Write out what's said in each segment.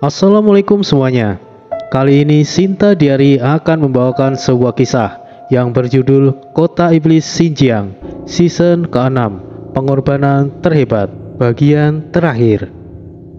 Assalamualaikum semuanya. Kali ini Sinta Diary akan membawakan sebuah kisah yang berjudul Kota Iblis Xinjiang, season ke-6, Pengorbanan Terhebat, bagian terakhir.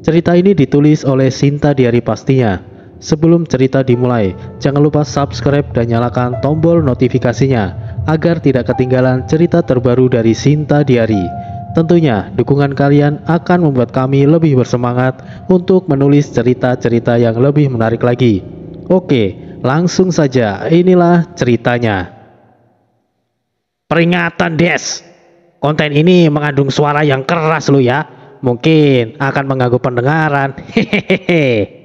Cerita ini ditulis oleh Sinta Diary pastinya. Sebelum cerita dimulai, jangan lupa subscribe dan nyalakan tombol notifikasinya agar tidak ketinggalan cerita terbaru dari Sinta Diary. Tentunya dukungan kalian akan membuat kami lebih bersemangat untuk menulis cerita-cerita yang lebih menarik lagi. Oke, langsung saja, inilah ceritanya. Peringatan Des, konten ini mengandung suara yang keras lo ya. Mungkin akan mengganggu pendengaran. Hehehe.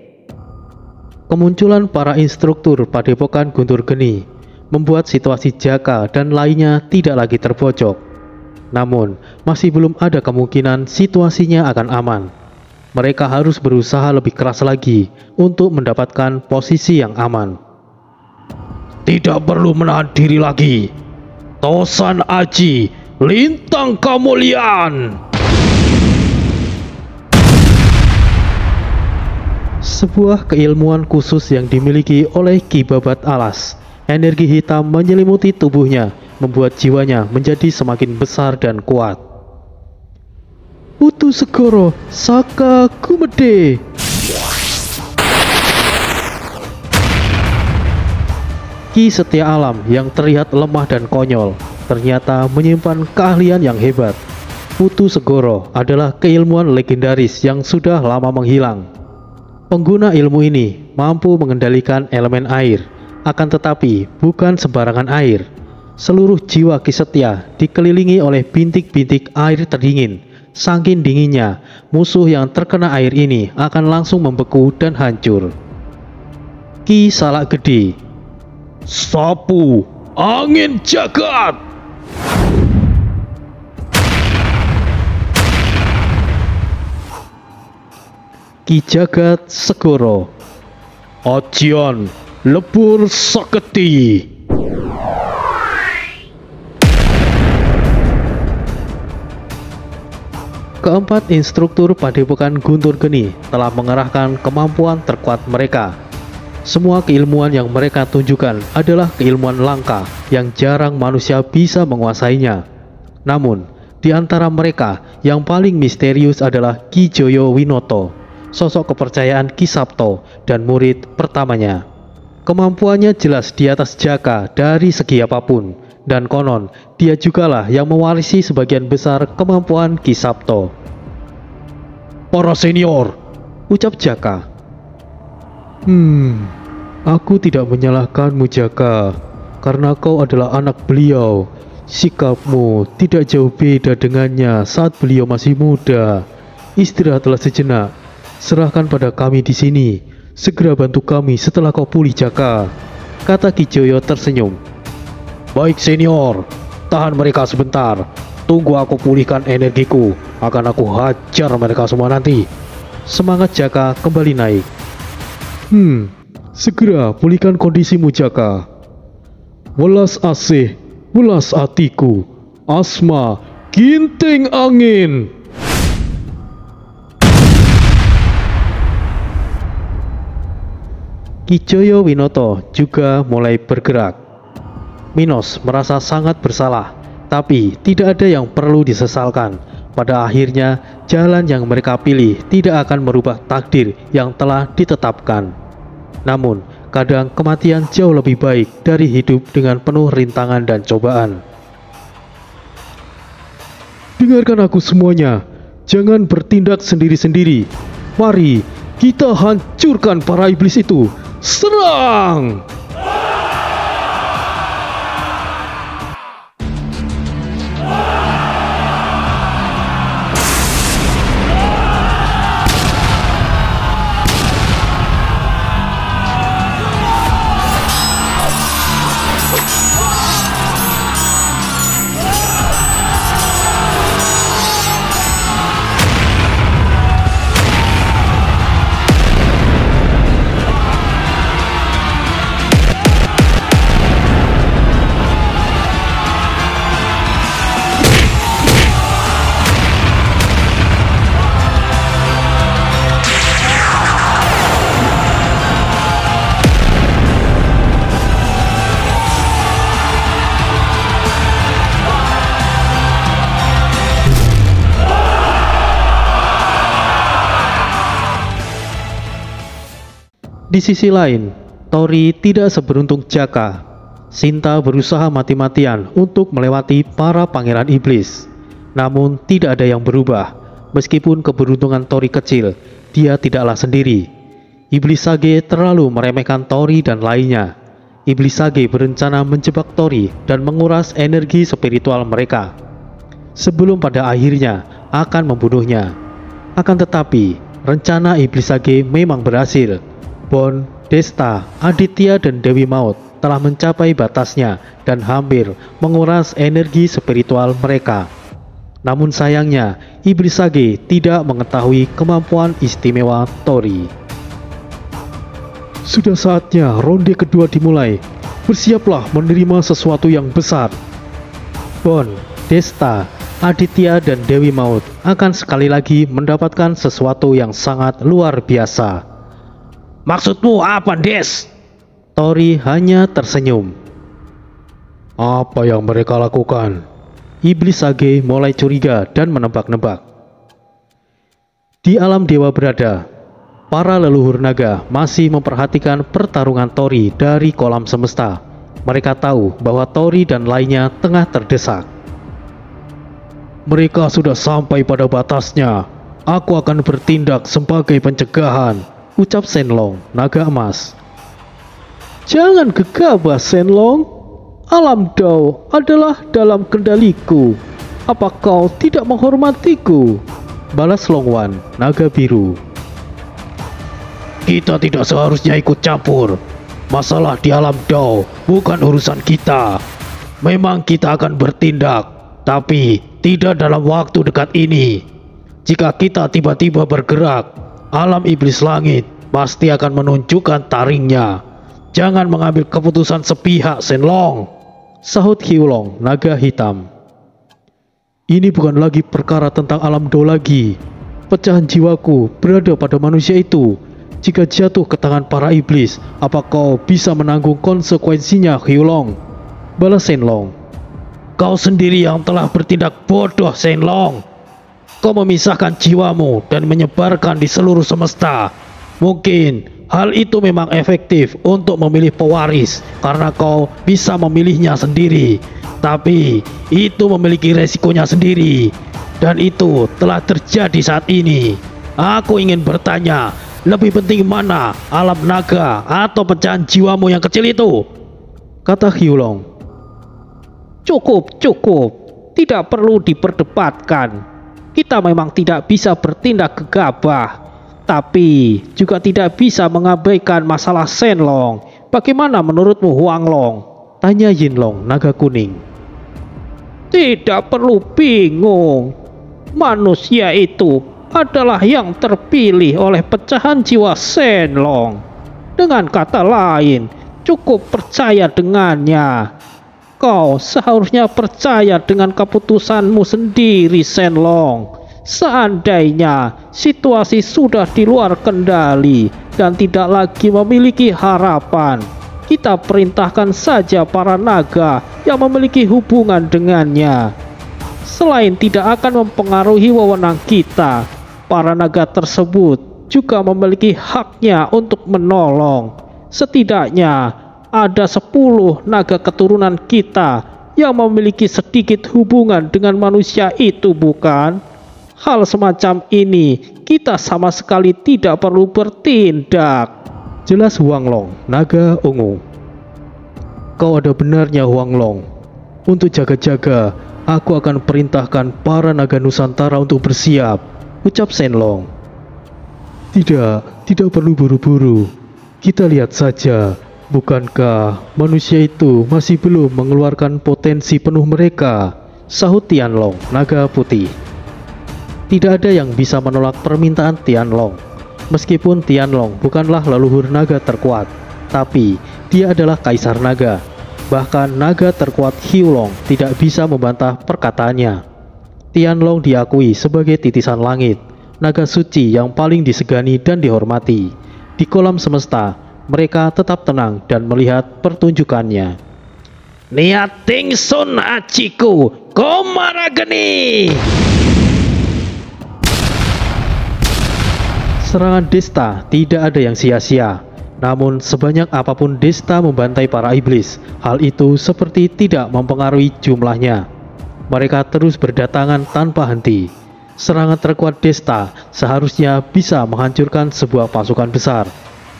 Kemunculan para instruktur Padepokan Guntur Geni membuat situasi Jaka dan lainnya tidak lagi terpojok. Namun, masih belum ada kemungkinan situasinya akan aman. Mereka harus berusaha lebih keras lagi untuk mendapatkan posisi yang aman. Tidak perlu menahan diri lagi. Tosan Aji, lintang kemuliaan. Sebuah keilmuan khusus yang dimiliki oleh Ki Babat Alas. Energi hitam menyelimuti tubuhnya, membuat jiwanya menjadi semakin besar dan kuat. Putu Segoro Saka Gumede. Ki Setia Alam yang terlihat lemah dan konyol, ternyata menyimpan keahlian yang hebat. Putu Segoro adalah keilmuan legendaris yang sudah lama menghilang. Pengguna ilmu ini mampu mengendalikan elemen air, akan tetapi bukan sembarangan air. Seluruh jiwa Ki Setia dikelilingi oleh bintik-bintik air terdingin. Saking dinginnya, musuh yang terkena air ini akan langsung membeku dan hancur. Ki Salak Gede, sapu angin jagat. Ki Jagat Segoro, Ajian Lebur Saketi. Keempat instruktur Padepokan Guntur Geni telah mengerahkan kemampuan terkuat mereka. Semua keilmuan yang mereka tunjukkan adalah keilmuan langka yang jarang manusia bisa menguasainya. Namun, di antara mereka yang paling misterius adalah Ki Joyo Winoto, sosok kepercayaan Ki Sabto dan murid pertamanya. Kemampuannya jelas di atas Jaka dari segi apapun, dan konon dia jugalah yang mewarisi sebagian besar kemampuan Ki Sabto. Para senior, ucap Jaka. Aku tidak menyalahkanmu Jaka, karena kau adalah anak beliau. Sikapmu tidak jauh beda dengannya saat beliau masih muda. Istirahatlah sejenak. Serahkan pada kami di sini. Segera bantu kami setelah kau pulih Jaka, kata Ki Joyo tersenyum. Baik senior, tahan mereka sebentar. Tunggu aku pulihkan energiku, akan aku hajar mereka semua nanti. Semangat Jaka kembali naik. Segera pulihkan kondisimu Jaka. Welas asih, welas hatiku. Asma, ginting angin. Ki Joyo Winoto juga mulai bergerak. Minos merasa sangat bersalah, tapi tidak ada yang perlu disesalkan. Pada akhirnya, jalan yang mereka pilih tidak akan merubah takdir yang telah ditetapkan. Namun, kadang kematian jauh lebih baik dari hidup dengan penuh rintangan dan cobaan. Dengarkan aku semuanya, jangan bertindak sendiri-sendiri. Mari, kita hancurkan para iblis itu. Serang! Di sisi lain, Tori tidak seberuntung Jaka. Sinta berusaha mati-matian untuk melewati para pangeran iblis. Namun tidak ada yang berubah. Meskipun keberuntungan Tori kecil, dia tidaklah sendiri. Iblis Sage terlalu meremehkan Tori dan lainnya. Iblis Sage berencana menjebak Tori dan menguras energi spiritual mereka, sebelum pada akhirnya akan membunuhnya. Akan tetapi, rencana Iblis Sage memang berhasil. Bon, Desta, Aditya dan Dewi Maut telah mencapai batasnya dan hampir menguras energi spiritual mereka. Namun sayangnya, Iblis Sage tidak mengetahui kemampuan istimewa Tori. Sudah saatnya ronde kedua dimulai. Bersiaplah menerima sesuatu yang besar. Bon, Desta, Aditya dan Dewi Maut akan sekali lagi mendapatkan sesuatu yang sangat luar biasa. Maksudmu apa, Des? Tori hanya tersenyum. Apa yang mereka lakukan? Iblis Sage mulai curiga dan menebak-nebak. Di alam dewa berada, para leluhur naga masih memperhatikan pertarungan Tori dari kolam semesta. Mereka tahu bahwa Tori dan lainnya tengah terdesak. Mereka sudah sampai pada batasnya. Aku akan bertindak sebagai pencegahan, ucap Shenlong, naga emas. Jangan gegabah, Shenlong. Alam Dao adalah dalam kendaliku. Apa kau tidak menghormatiku? Balas Longwan, naga biru. Kita tidak seharusnya ikut campur. Masalah di alam Dao bukan urusan kita. Memang kita akan bertindak, tapi tidak dalam waktu dekat ini. Jika kita tiba-tiba bergerak, alam iblis langit pasti akan menunjukkan taringnya. Jangan mengambil keputusan sepihak, Shenlong, sahut Hyulong, naga hitam. Ini bukan lagi perkara tentang alam Dao lagi. Pecahan jiwaku berada pada manusia itu. Jika jatuh ke tangan para iblis, apa kau bisa menanggung konsekuensinya, Hyulong? Balas Shenlong. Kau sendiri yang telah bertindak bodoh, Shenlong. Kau memisahkan jiwamu dan menyebarkan di seluruh semesta. Mungkin hal itu memang efektif untuk memilih pewaris karena kau bisa memilihnya sendiri. Tapi itu memiliki resikonya sendiri. Dan itu telah terjadi saat ini. Aku ingin bertanya, lebih penting mana, alam naga atau pecahan jiwamu yang kecil itu? Kata Hyulong. Cukup. Tidak perlu diperdebatkan. Kita memang tidak bisa bertindak gegabah, tapi juga tidak bisa mengabaikan masalah Shenlong. Bagaimana menurutmu, Huanglong? Tanya Yinlong, naga kuning. Tidak perlu bingung. Manusia itu adalah yang terpilih oleh pecahan jiwa Shenlong. Dengan kata lain, cukup percaya dengannya. Kau seharusnya percaya dengan keputusanmu sendiri, Shenlong. Seandainya situasi sudah di luar kendali dan tidak lagi memiliki harapan, kita perintahkan saja para naga yang memiliki hubungan dengannya. Selain tidak akan mempengaruhi wewenang kita, para naga tersebut juga memiliki haknya untuk menolong. Setidaknya ada 10 naga keturunan kita yang memiliki sedikit hubungan dengan manusia itu, bukan? Hal semacam ini kita sama sekali tidak perlu bertindak. Jelas Huanglong, naga ungu. Kau ada benarnya, Huanglong. Untuk jaga-jaga, aku akan perintahkan para naga Nusantara untuk bersiap, ucap Shenlong. Tidak perlu buru-buru. Kita lihat saja. Bukankah manusia itu masih belum mengeluarkan potensi penuh mereka? Sahut Tianlong, naga putih. Tidak ada yang bisa menolak permintaan Tianlong. Meskipun Tianlong bukanlah leluhur naga terkuat, tapi dia adalah kaisar naga. Bahkan naga terkuat Hyulong tidak bisa membantah perkataannya. Tianlong diakui sebagai titisan langit, naga suci yang paling disegani dan dihormati. Di kolam semesta, mereka tetap tenang dan melihat pertunjukannya. Niat Tingsun Aciku Komarageni. Serangan Desta tidak ada yang sia-sia. Namun sebanyak apapun Desta membantai para iblis, hal itu seperti tidak mempengaruhi jumlahnya. Mereka terus berdatangan tanpa henti. Serangan terkuat Desta seharusnya bisa menghancurkan sebuah pasukan besar.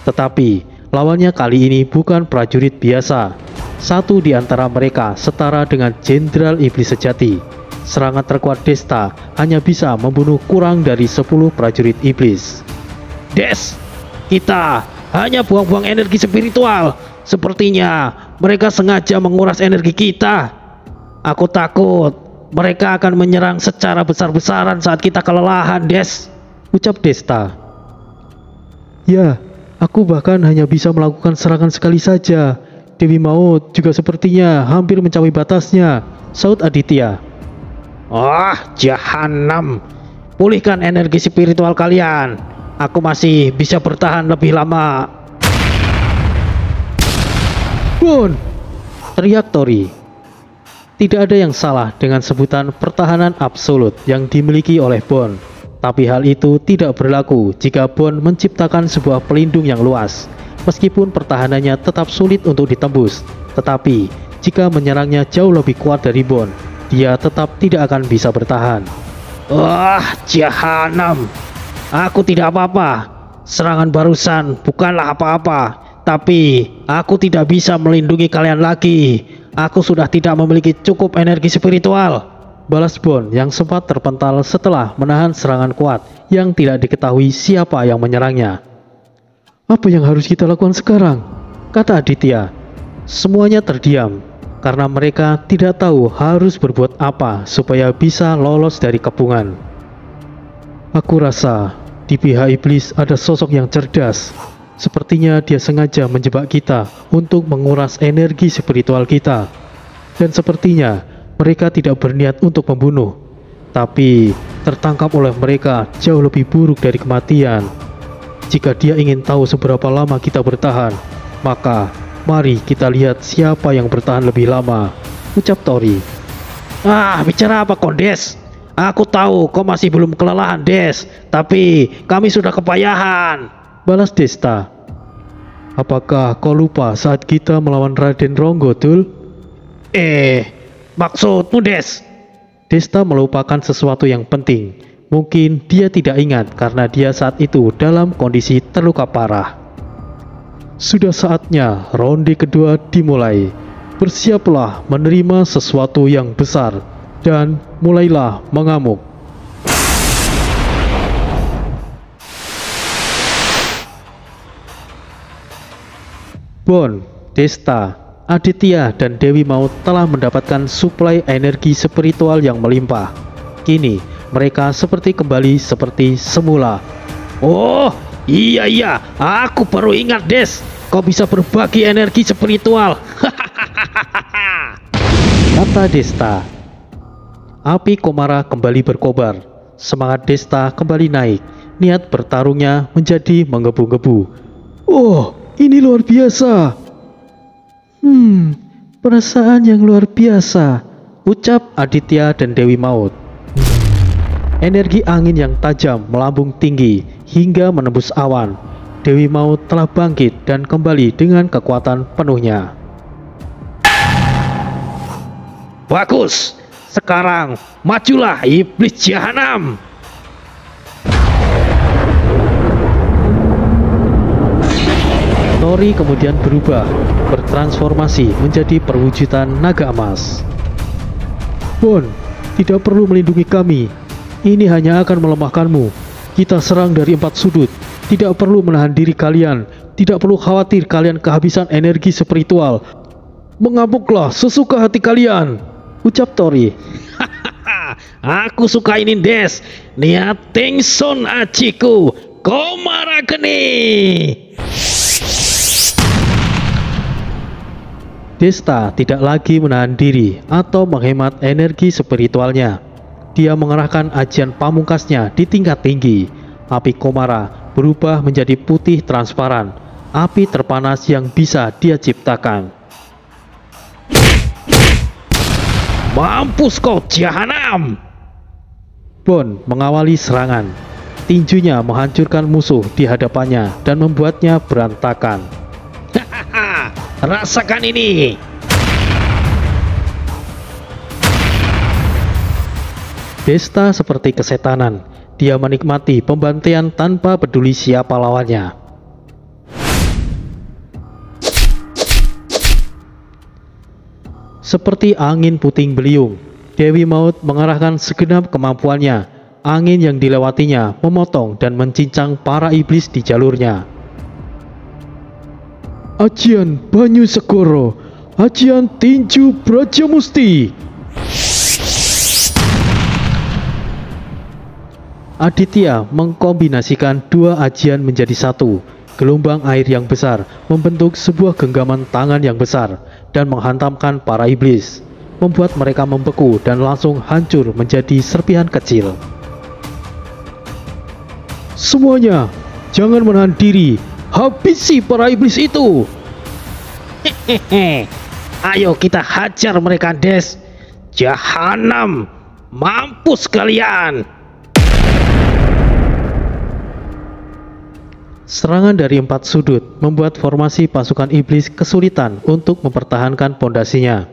Tetapi lawannya kali ini bukan prajurit biasa. Satu di antara mereka setara dengan Jenderal Iblis sejati. Serangan terkuat Desta hanya bisa membunuh kurang dari 10 prajurit iblis. Des, kita hanya buang-buang energi spiritual. Sepertinya mereka sengaja menguras energi kita. Aku takut mereka akan menyerang secara besar-besaran saat kita kelelahan, Des, ucap Desta. Ya, aku bahkan hanya bisa melakukan serangan sekali saja. Dewi Maut juga sepertinya hampir mencapai batasnya, saut Aditya. Jahanam. Pulihkan energi spiritual kalian. Aku masih bisa bertahan lebih lama. Bon! Teriak Tori. Tidak ada yang salah dengan sebutan pertahanan absolut yang dimiliki oleh Bon. Tapi hal itu tidak berlaku jika Bon menciptakan sebuah pelindung yang luas. Meskipun pertahanannya tetap sulit untuk ditembus, tetapi jika menyerangnya jauh lebih kuat dari Bon, dia tetap tidak akan bisa bertahan. Jahanam. Aku tidak apa-apa. Serangan barusan bukanlah apa-apa, tapi aku tidak bisa melindungi kalian lagi. Aku sudah tidak memiliki cukup energi spiritual, balas Bon yang sempat terpental setelah menahan serangan kuat yang tidak diketahui siapa yang menyerangnya. Apa yang harus kita lakukan sekarang? Kata Aditya. Semuanya terdiam karena mereka tidak tahu harus berbuat apa supaya bisa lolos dari kepungan. Aku rasa di pihak iblis ada sosok yang cerdas. Sepertinya dia sengaja menjebak kita untuk menguras energi spiritual kita. Dan sepertinya mereka tidak berniat untuk membunuh, tapi tertangkap oleh mereka jauh lebih buruk dari kematian. Jika dia ingin tahu seberapa lama kita bertahan, maka mari kita lihat siapa yang bertahan lebih lama, ucap Tori. Bicara apa Kondes? Aku tahu kau masih belum kelelahan, Des, tapi kami sudah kepayahan, balas Desta. Apakah kau lupa saat kita melawan Raden Ronggo, Dul? Maksudmu, Des? Desta melupakan sesuatu yang penting. Mungkin dia tidak ingat karena dia saat itu dalam kondisi terluka parah. Sudah saatnya ronde kedua dimulai. Bersiaplah menerima sesuatu yang besar. Dan mulailah mengamuk. Bon, Desta, Aditya, dan Dewi Maut telah mendapatkan suplai energi spiritual yang melimpah. Kini mereka seperti kembali seperti semula. Iya, aku baru ingat, Des. Kau bisa berbagi energi spiritual. Kata Desta. Api Komara kembali berkobar. Semangat Desta kembali naik. Niat bertarungnya menjadi menggebu-gebu. Ini luar biasa. Perasaan yang luar biasa, ucap Aditya dan Dewi Maut. Energi angin yang tajam melambung tinggi hingga menembus awan. Dewi Maut telah bangkit dan kembali dengan kekuatan penuhnya. Bagus. Sekarang, majulah iblis jahanam. Tori kemudian berubah, bertransformasi menjadi perwujudan naga emas. Bon, tidak perlu melindungi kami. Ini hanya akan melemahkanmu. Kita serang dari 4 sudut. Tidak perlu menahan diri kalian. Tidak perlu khawatir kalian kehabisan energi spiritual. Mengamuklah sesuka hati kalian, ucap Tori. Aku suka ini, Des. Niat Tingson Ajiku Komara Geni. Desta tidak lagi menahan diri atau menghemat energi spiritualnya. Dia mengerahkan ajian pamungkasnya di tingkat tinggi. Api Komara berubah menjadi putih transparan, api terpanas yang bisa dia ciptakan. Mampus kau jahanam! Bon mengawali serangan. tinjunya menghancurkan musuh di hadapannya dan membuatnya berantakan. Hahaha, rasakan ini. Desta seperti kesetanan, dia menikmati pembantaian tanpa peduli siapa lawannya. Seperti angin puting beliung, Dewi Maut mengerahkan segenap kemampuannya. Angin yang dilewatinya memotong dan mencincang para iblis di jalurnya. Ajian Banyu Segoro, Ajian Tinju Brajamusti. Aditya mengkombinasikan dua ajian menjadi satu. Gelombang air yang besar membentuk sebuah genggaman tangan yang besar dan menghantamkan para iblis, membuat mereka membeku dan langsung hancur menjadi serpihan kecil. Semuanya, jangan menahan diri, habisi para iblis itu. Hehehe, ayo kita hajar mereka, Des. Jahanam, mampus kalian. Serangan dari 4 sudut membuat formasi pasukan iblis kesulitan untuk mempertahankan pondasinya.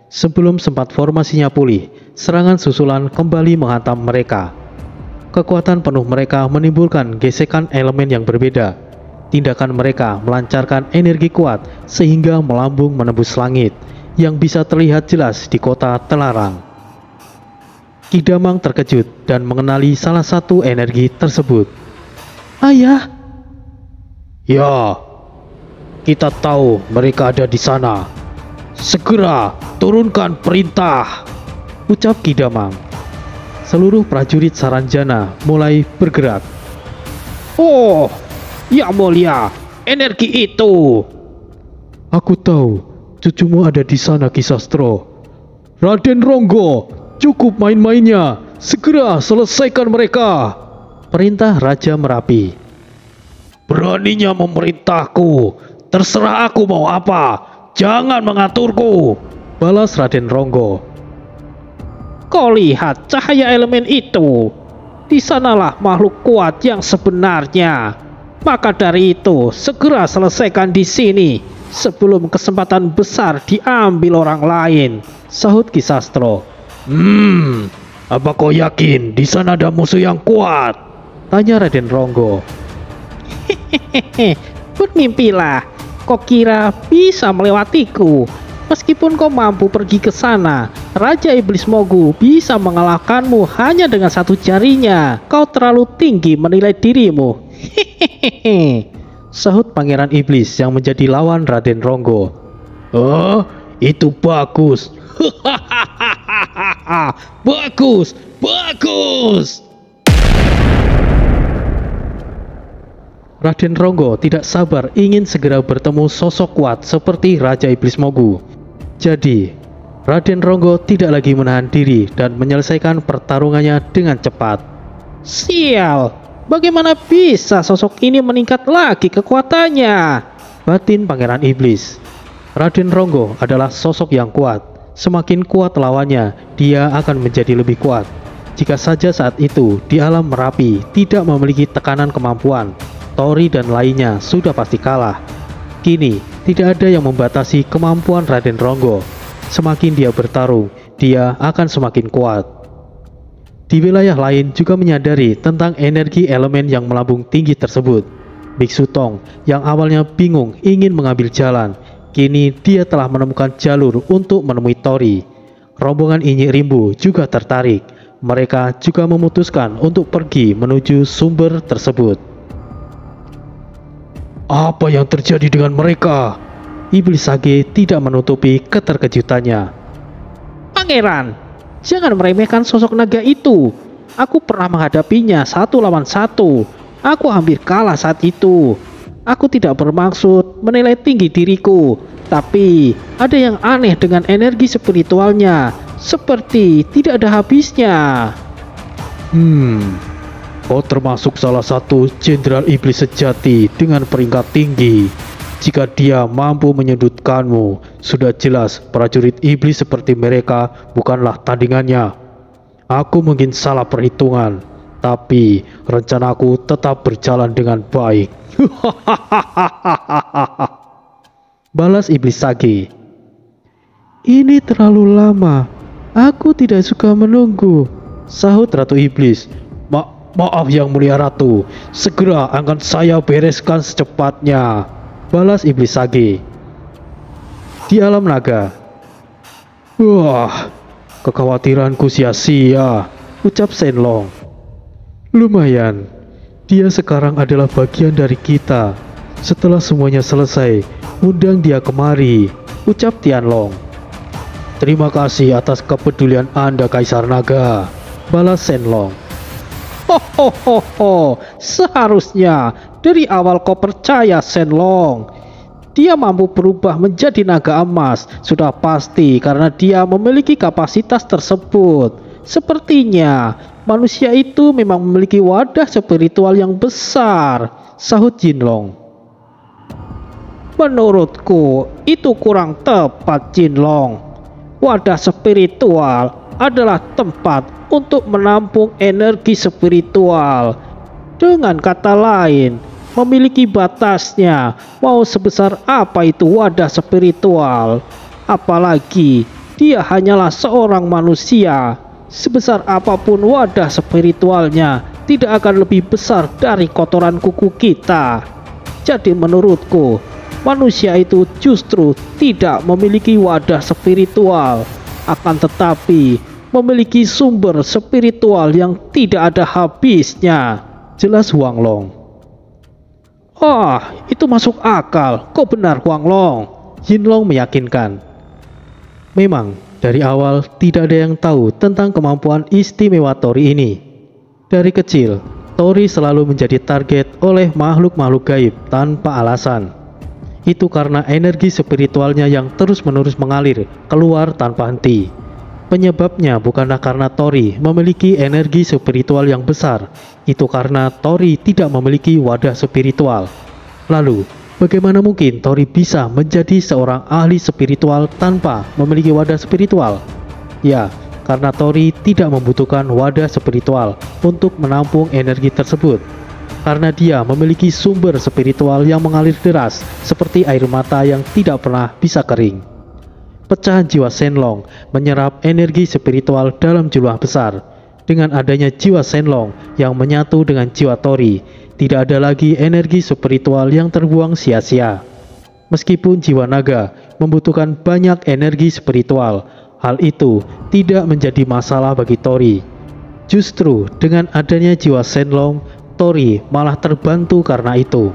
Sebelum sempat formasinya pulih, serangan susulan kembali menghantam mereka. Kekuatan penuh mereka menimbulkan gesekan elemen yang berbeda. Tindakan mereka melancarkan energi kuat sehingga melambung menembus langit, yang bisa terlihat jelas di kota Telarang. Ki Damang terkejut dan mengenali salah satu energi tersebut. Ayah! Ya, kita tahu mereka ada di sana. Segera turunkan perintah, ucap Ki Damang. Seluruh prajurit Saranjana mulai bergerak. Oh, yang mulia, energi itu. Aku tahu, cucumu ada di sana, Ki Sastro. Raden Ronggo, cukup main-mainnya. Segera selesaikan mereka, perintah Raja Merapi. Beraninya memerintahku, terserah aku mau apa, jangan mengaturku, balas Raden Ronggo. Kau lihat cahaya elemen itu, di sanalah makhluk kuat yang sebenarnya. Maka dari itu, segera selesaikan di sini sebelum kesempatan besar diambil orang lain, sahut Ki Sastro. Apa kau yakin di sana ada musuh yang kuat? Tanya Raden Ronggo. Hehehe, bermimpilah. Kau kira bisa melewatiku? Meskipun kau mampu pergi ke sana, Raja Iblis Mogu bisa mengalahkanmu hanya dengan satu jarinya. Kau terlalu tinggi menilai dirimu. Hehehe, sahut Pangeran Iblis yang menjadi lawan Raden Ronggo. Oh, itu bagus. Bagus, bagus. Raden Ronggo tidak sabar ingin segera bertemu sosok kuat seperti Raja Iblis Mogu. Jadi, Raden Ronggo tidak lagi menahan diri dan menyelesaikan pertarungannya dengan cepat. Sial, bagaimana bisa sosok ini meningkat lagi kekuatannya? Batin Pangeran Iblis. Raden Ronggo adalah sosok yang kuat. Semakin kuat lawannya, dia akan menjadi lebih kuat. Jika saja saat itu di alam Merapi tidak memiliki tekanan kemampuan, Tori dan lainnya sudah pasti kalah. Kini, tidak ada yang membatasi kemampuan Raden Ronggo. Semakin dia bertarung, dia akan semakin kuat. Di wilayah lain juga menyadari tentang energi elemen yang melambung tinggi tersebut. Biksu Tong yang awalnya bingung ingin mengambil jalan, kini dia telah menemukan jalur untuk menemui Tori. Rombongan Inyek Rimbu juga tertarik. Mereka juga memutuskan untuk pergi menuju sumber tersebut. Apa yang terjadi dengan mereka? Iblis Sage tidak menutupi keterkejutannya. Pangeran, jangan meremehkan sosok naga itu. Aku pernah menghadapinya 1 lawan 1. Aku hampir kalah saat itu. Aku tidak bermaksud menilai tinggi diriku, tapi ada yang aneh dengan energi spiritualnya, seperti tidak ada habisnya. Kau termasuk salah satu jenderal iblis sejati dengan peringkat tinggi. Jika dia mampu menyudutkanmu, sudah jelas prajurit iblis seperti mereka bukanlah tandingannya. Aku mungkin salah perhitungan, Tetapi rencanaku tetap berjalan dengan baik. Balas iblis Sage. Ini terlalu lama. Aku tidak suka menunggu, sahut Ratu Iblis. Maaf yang mulia Ratu, segera akan saya bereskan secepatnya, balas iblis Sage. Di alam naga. Wah, kekhawatiranku sia-sia, ucap Shenlong. Lumayan, dia sekarang adalah bagian dari kita. Setelah semuanya selesai, undang dia kemari, ucap Tianlong. Terima kasih atas kepedulian Anda, Kaisar Naga, balas Shenlong. Seharusnya dari awal kau percaya Shenlong. Dia mampu berubah menjadi naga emas sudah pasti karena dia memiliki kapasitas tersebut. Sepertinya manusia itu memang memiliki wadah spiritual yang besar, sahut Jinlong. Menurutku itu kurang tepat, Jinlong. Wadah spiritual adalah tempat untuk menampung energi spiritual. Dengan kata lain, memiliki batasnya, mau sebesar apa itu wadah spiritual. Apalagi dia hanyalah seorang manusia. Sebesar apapun wadah spiritualnya, tidak akan lebih besar dari kotoran kuku kita. Jadi menurutku, manusia itu justru tidak memiliki wadah spiritual, akan tetapi memiliki sumber spiritual yang tidak ada habisnya, jelas Huang Long. Itu masuk akal, kau benar Huang Long, Jinlong meyakinkan. Memang dari awal tidak ada yang tahu tentang kemampuan istimewa Tori ini. Dari kecil, Tori selalu menjadi target oleh makhluk-makhluk gaib tanpa alasan. Itu karena energi spiritualnya yang terus-menerus mengalir keluar tanpa henti. Penyebabnya bukanlah karena Tori memiliki energi spiritual yang besar, itu karena Tori tidak memiliki wadah spiritual. Lalu, bagaimana mungkin Tori bisa menjadi seorang ahli spiritual tanpa memiliki wadah spiritual? Ya, karena Tori tidak membutuhkan wadah spiritual untuk menampung energi tersebut. Karena dia memiliki sumber spiritual yang mengalir deras seperti air mata yang tidak pernah bisa kering. Pecahan jiwa Shenlong menyerap energi spiritual dalam jumlah besar. Dengan adanya jiwa Shenlong yang menyatu dengan jiwa Tori, tidak ada lagi energi spiritual yang terbuang sia-sia. Meskipun jiwa naga membutuhkan banyak energi spiritual, hal itu tidak menjadi masalah bagi Tori. Justru dengan adanya jiwa Shenlong, Tori malah terbantu karena itu.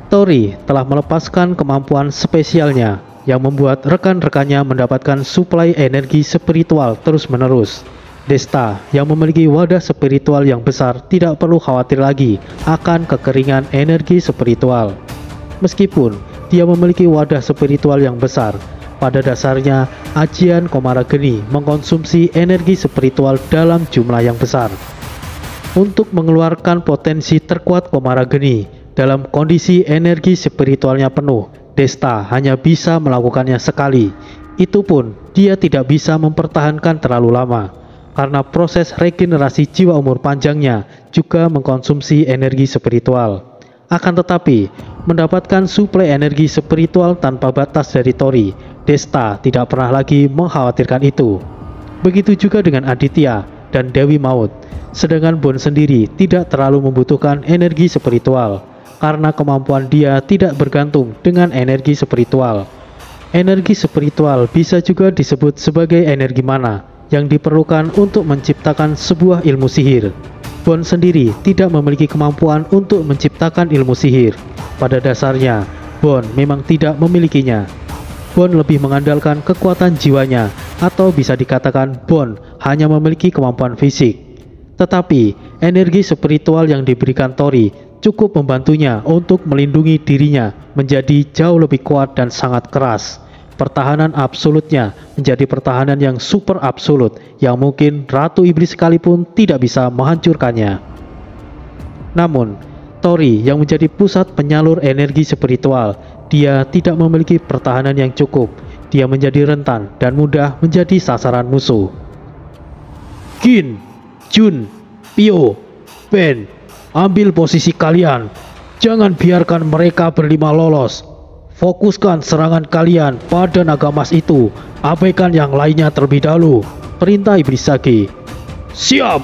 Tori telah melepaskan kemampuan spesialnya yang membuat rekan-rekannya mendapatkan suplai energi spiritual terus-menerus. Desta yang memiliki wadah spiritual yang besar tidak perlu khawatir lagi akan kekeringan energi spiritual. Meskipun dia memiliki wadah spiritual yang besar, pada dasarnya ajian Komarageni mengkonsumsi energi spiritual dalam jumlah yang besar. Untuk mengeluarkan potensi terkuat Komarageni dalam kondisi energi spiritualnya penuh, Desta hanya bisa melakukannya sekali. Itu pun dia tidak bisa mempertahankan terlalu lama, karena proses regenerasi jiwa umur panjangnya juga mengkonsumsi energi spiritual. Akan tetapi, mendapatkan suplai energi spiritual tanpa batas dari Tori, Desta tidak pernah lagi mengkhawatirkan itu. Begitu juga dengan Aditya dan Dewi Maut. Sedangkan Bon sendiri tidak terlalu membutuhkan energi spiritual, karena kemampuan dia tidak bergantung dengan energi spiritual. Energi spiritual bisa juga disebut sebagai energi mana yang diperlukan untuk menciptakan sebuah ilmu sihir. Bon sendiri tidak memiliki kemampuan untuk menciptakan ilmu sihir. Pada dasarnya, Bon memang tidak memilikinya. Bon lebih mengandalkan kekuatan jiwanya, atau bisa dikatakan Bon hanya memiliki kemampuan fisik. Tetapi, energi spiritual yang diberikan Tori cukup membantunya untuk melindungi dirinya menjadi jauh lebih kuat dan sangat keras. Pertahanan absolutnya menjadi pertahanan yang super absolut yang mungkin Ratu Iblis sekalipun tidak bisa menghancurkannya. Namun, Tori yang menjadi pusat penyalur energi spiritual, dia tidak memiliki pertahanan yang cukup. Dia menjadi rentan dan mudah menjadi sasaran musuh. Qin, Jun, Pio, Ben, ambil posisi kalian. Jangan biarkan mereka berlima lolos. Fokuskan serangan kalian pada naga emas itu. Abaikan yang lainnya terlebih dahulu. Perintah Iblis Sage. Siap.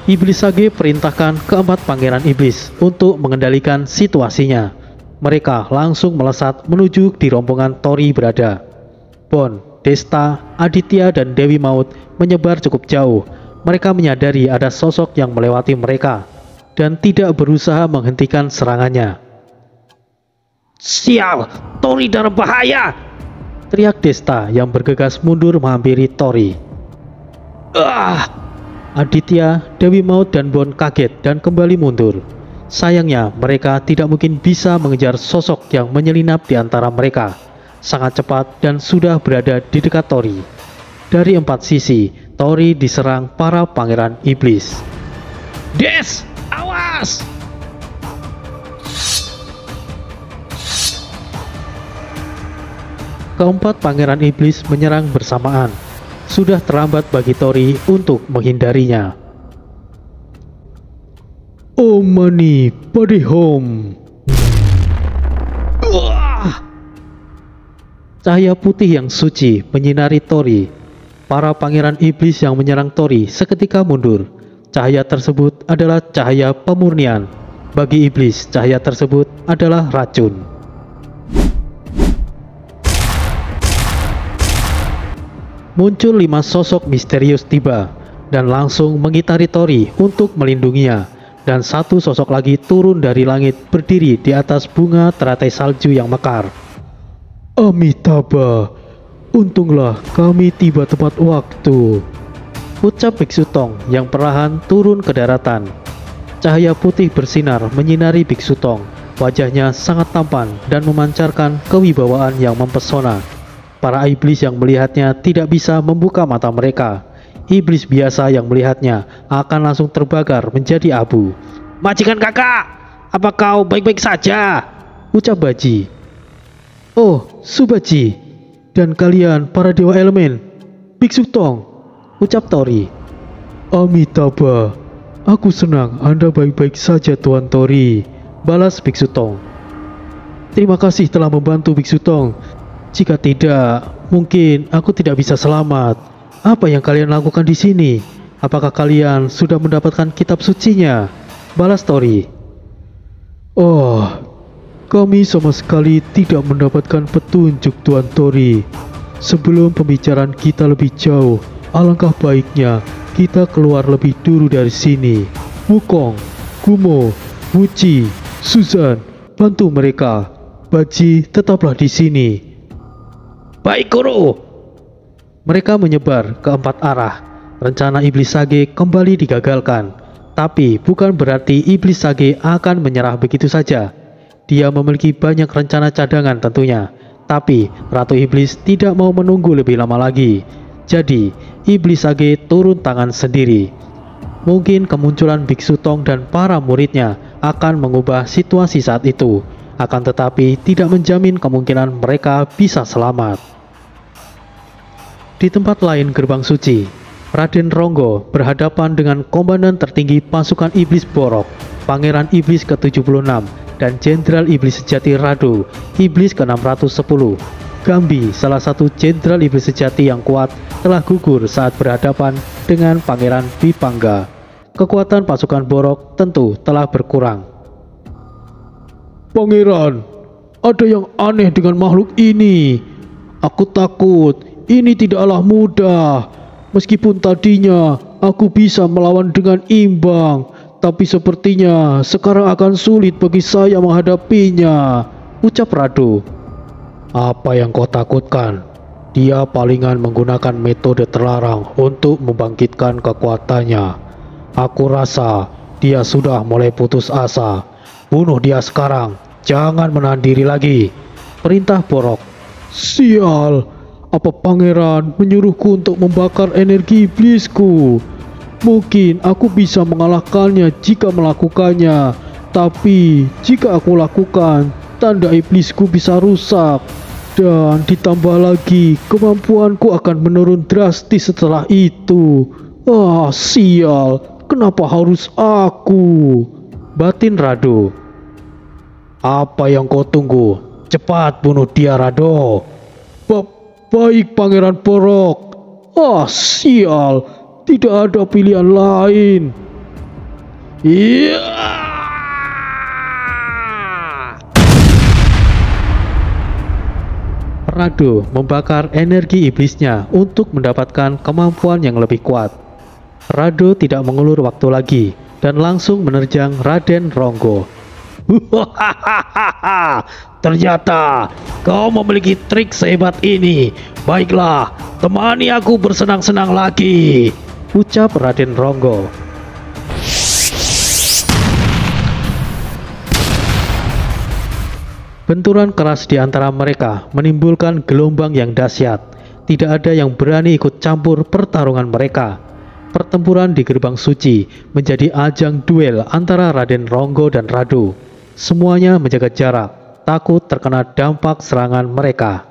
Iblis Sage perintahkan keempat pangeran iblis untuk mengendalikan situasinya. Mereka langsung melesat menuju di rombongan Tori berada. Bon, Desta, Aditya, dan Dewi Maut menyebar cukup jauh. Mereka menyadari ada sosok yang melewati mereka dan tidak berusaha menghentikan serangannya. Sial, Tori dalam bahaya! Teriak Desta yang bergegas mundur menghampiri Tori. Aditya, Dewi Maut, dan Bon kaget dan kembali mundur. Sayangnya mereka tidak mungkin bisa mengejar sosok yang menyelinap di antara mereka. Sangat cepat dan sudah berada di dekat Tori. Dari 4 sisi, Tori diserang para pangeran iblis. Des, awas! Keempat pangeran iblis menyerang bersamaan. Sudah terlambat bagi Tori untuk menghindarinya. Oh Mani Padehom. Cahaya putih yang suci menyinari Tori. Para pangeran iblis yang menyerang Tori seketika mundur. Cahaya tersebut adalah cahaya pemurnian. Bagi iblis, cahaya tersebut adalah racun. Muncul 5 sosok misterius tiba dan langsung mengitari Tori untuk melindunginya. Dan 1 sosok lagi turun dari langit berdiri di atas bunga teratai salju yang mekar. Amitabha, untunglah kami tiba tepat waktu, ucap Biksu Tong yang perlahan turun ke daratan. Cahaya putih bersinar menyinari Biksu Tong. Wajahnya sangat tampan dan memancarkan kewibawaan yang mempesona. Para iblis yang melihatnya tidak bisa membuka mata mereka. Iblis biasa yang melihatnya akan langsung terbakar menjadi abu. Majikan kakak, apa kau baik-baik saja? Ucap Baji. Oh, Subaji, dan kalian para dewa elemen. Biksu Tong, ucap Tori. Amitabha, aku senang Anda baik-baik saja Tuan Tori, balas Biksu Tong. Terima kasih telah membantu Biksu Tong. Jika tidak, mungkin aku tidak bisa selamat. Apa yang kalian lakukan di sini? Apakah kalian sudah mendapatkan kitab sucinya? Balas Tori. Oh, kami sama sekali tidak mendapatkan petunjuk Tuan Tori. Sebelum pembicaraan kita lebih jauh, alangkah baiknya kita keluar lebih dulu dari sini. Wukong, Gumo, Wuci, Suzan, bantu mereka. Baji, tetaplah di sini. Baik, Guru. Mereka menyebar ke 4 arah. Rencana Iblis Sage kembali digagalkan. Tapi bukan berarti Iblis Sage akan menyerah begitu saja. Dia memiliki banyak rencana cadangan tentunya. Tapi Ratu Iblis tidak mau menunggu lebih lama lagi. Jadi Iblis Sage turun tangan sendiri. Mungkin kemunculan Biksu Tong dan para muridnya akan mengubah situasi saat itu. Akan tetapi tidak menjamin kemungkinan mereka bisa selamat. Di tempat lain gerbang suci, Raden Ronggo berhadapan dengan komandan tertinggi pasukan iblis Borok, Pangeran Iblis ke-76, dan Jenderal Iblis Sejati Rado, Iblis ke-610. Gambi, salah satu Jenderal Iblis Sejati yang kuat, telah gugur saat berhadapan dengan Pangeran Bipangga. Kekuatan pasukan Borok tentu telah berkurang. Pangeran, ada yang aneh dengan makhluk ini. Aku takut ini tidaklah mudah. Meskipun tadinya aku bisa melawan dengan imbang, tapi sepertinya sekarang akan sulit bagi saya menghadapinya, ucap Rado. Apa yang kau takutkan? Dia palingan menggunakan metode terlarang untuk membangkitkan kekuatannya. Aku rasa dia sudah mulai putus asa. Bunuh dia sekarang, jangan menahan diri lagi, perintah Borok. Sial, apa pangeran menyuruhku untuk membakar energi iblisku? Mungkin aku bisa mengalahkannya jika melakukannya, tapi jika aku lakukan, tanda iblisku bisa rusak. Dan ditambah lagi, kemampuanku akan menurun drastis setelah itu. Ah, sial, kenapa harus aku? Batin Rado. Apa yang kau tunggu? Cepat bunuh dia, Rado. Baik, Pangeran Borok. Ah, sial, tidak ada pilihan lain. Iya. Rado membakar energi iblisnya untuk mendapatkan kemampuan yang lebih kuat. Rado tidak mengulur waktu lagi dan langsung menerjang Raden Ronggo. Ternyata kau memiliki trik sehebat ini. Baiklah, temani aku bersenang-senang lagi, ucap Raden Ronggo. Benturan keras di antara mereka menimbulkan gelombang yang dahsyat. Tidak ada yang berani ikut campur pertarungan mereka. Pertempuran di gerbang suci menjadi ajang duel antara Raden Ronggo dan Rado. Semuanya menjaga jarak, takut terkena dampak serangan mereka.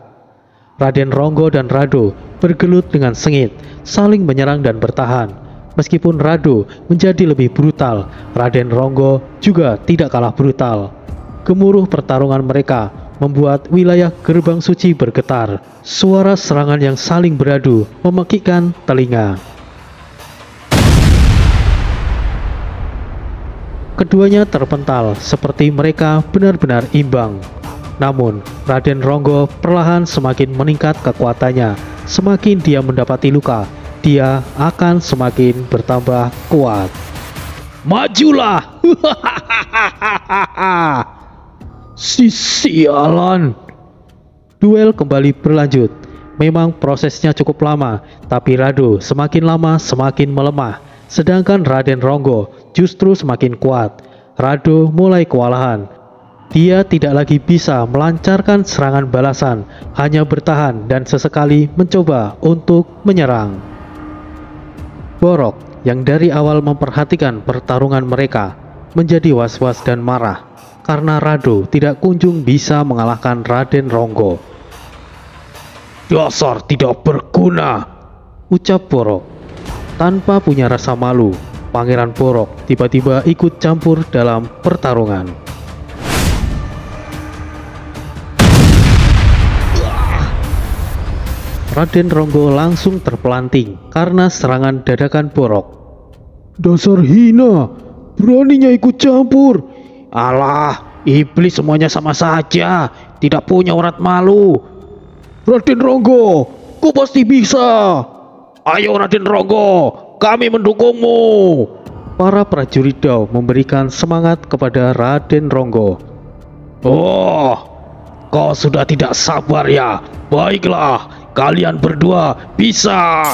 Raden Ronggo dan Rado bergelut dengan sengit, saling menyerang dan bertahan. Meskipun Rado menjadi lebih brutal, Raden Ronggo juga tidak kalah brutal. Gemuruh pertarungan mereka membuat wilayah gerbang suci bergetar. Suara serangan yang saling beradu memekikkan telinga. Keduanya terpental seperti mereka benar-benar imbang. Namun, Raden Ronggo perlahan semakin meningkat kekuatannya. Semakin dia mendapati luka, dia akan semakin bertambah kuat. Majulah! Sialan. Duel kembali berlanjut. Memang prosesnya cukup lama, tapi Rado semakin lama semakin melemah, sedangkan Raden Ronggo justru semakin kuat. Rado mulai kewalahan. Dia tidak lagi bisa melancarkan serangan balasan, hanya bertahan dan sesekali mencoba untuk menyerang. Borok yang dari awal memperhatikan pertarungan mereka menjadi was-was dan marah karena Rado tidak kunjung bisa mengalahkan Raden Ronggo. Dasar tidak berguna, ucap Borok. Tanpa punya rasa malu, Pangeran Borok tiba-tiba ikut campur dalam pertarungan. Raden Ronggo langsung terpelanting karena serangan dadakan Borok. Dasar hina, beraninya ikut campur. Alah, iblis semuanya sama saja, tidak punya urat malu. Raden Ronggo, kau pasti bisa. Ayo Raden Ronggo, kami mendukungmu. Para prajurit Dao memberikan semangat kepada Raden Ronggo. Oh, kau sudah tidak sabar ya? Baiklah, kalian berdua bisa.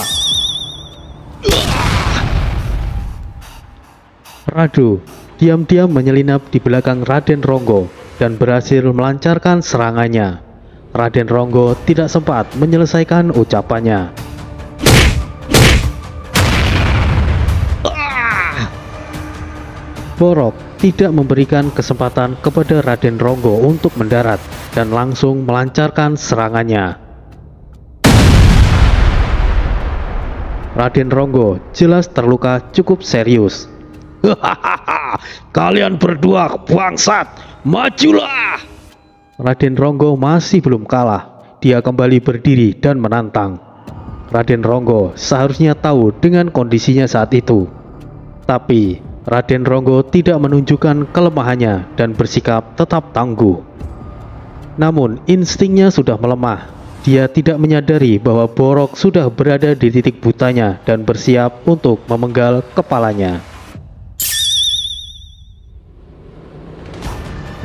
Rado diam-diam menyelinap di belakang Raden Ronggo dan berhasil melancarkan serangannya. Raden Ronggo tidak sempat menyelesaikan ucapannya. Borok tidak memberikan kesempatan kepada Raden Ronggo untuk mendarat dan langsung melancarkan serangannya. Raden Ronggo jelas terluka cukup serius. Hahaha, kalian berdua bangsat, majulah! Raden Ronggo masih belum kalah. Dia kembali berdiri dan menantang. Raden Ronggo seharusnya tahu dengan kondisinya saat itu. Tapi Raden Ronggo tidak menunjukkan kelemahannya dan bersikap tetap tangguh. Namun instingnya sudah melemah. Dia tidak menyadari bahwa Borok sudah berada di titik butanya dan bersiap untuk memenggal kepalanya.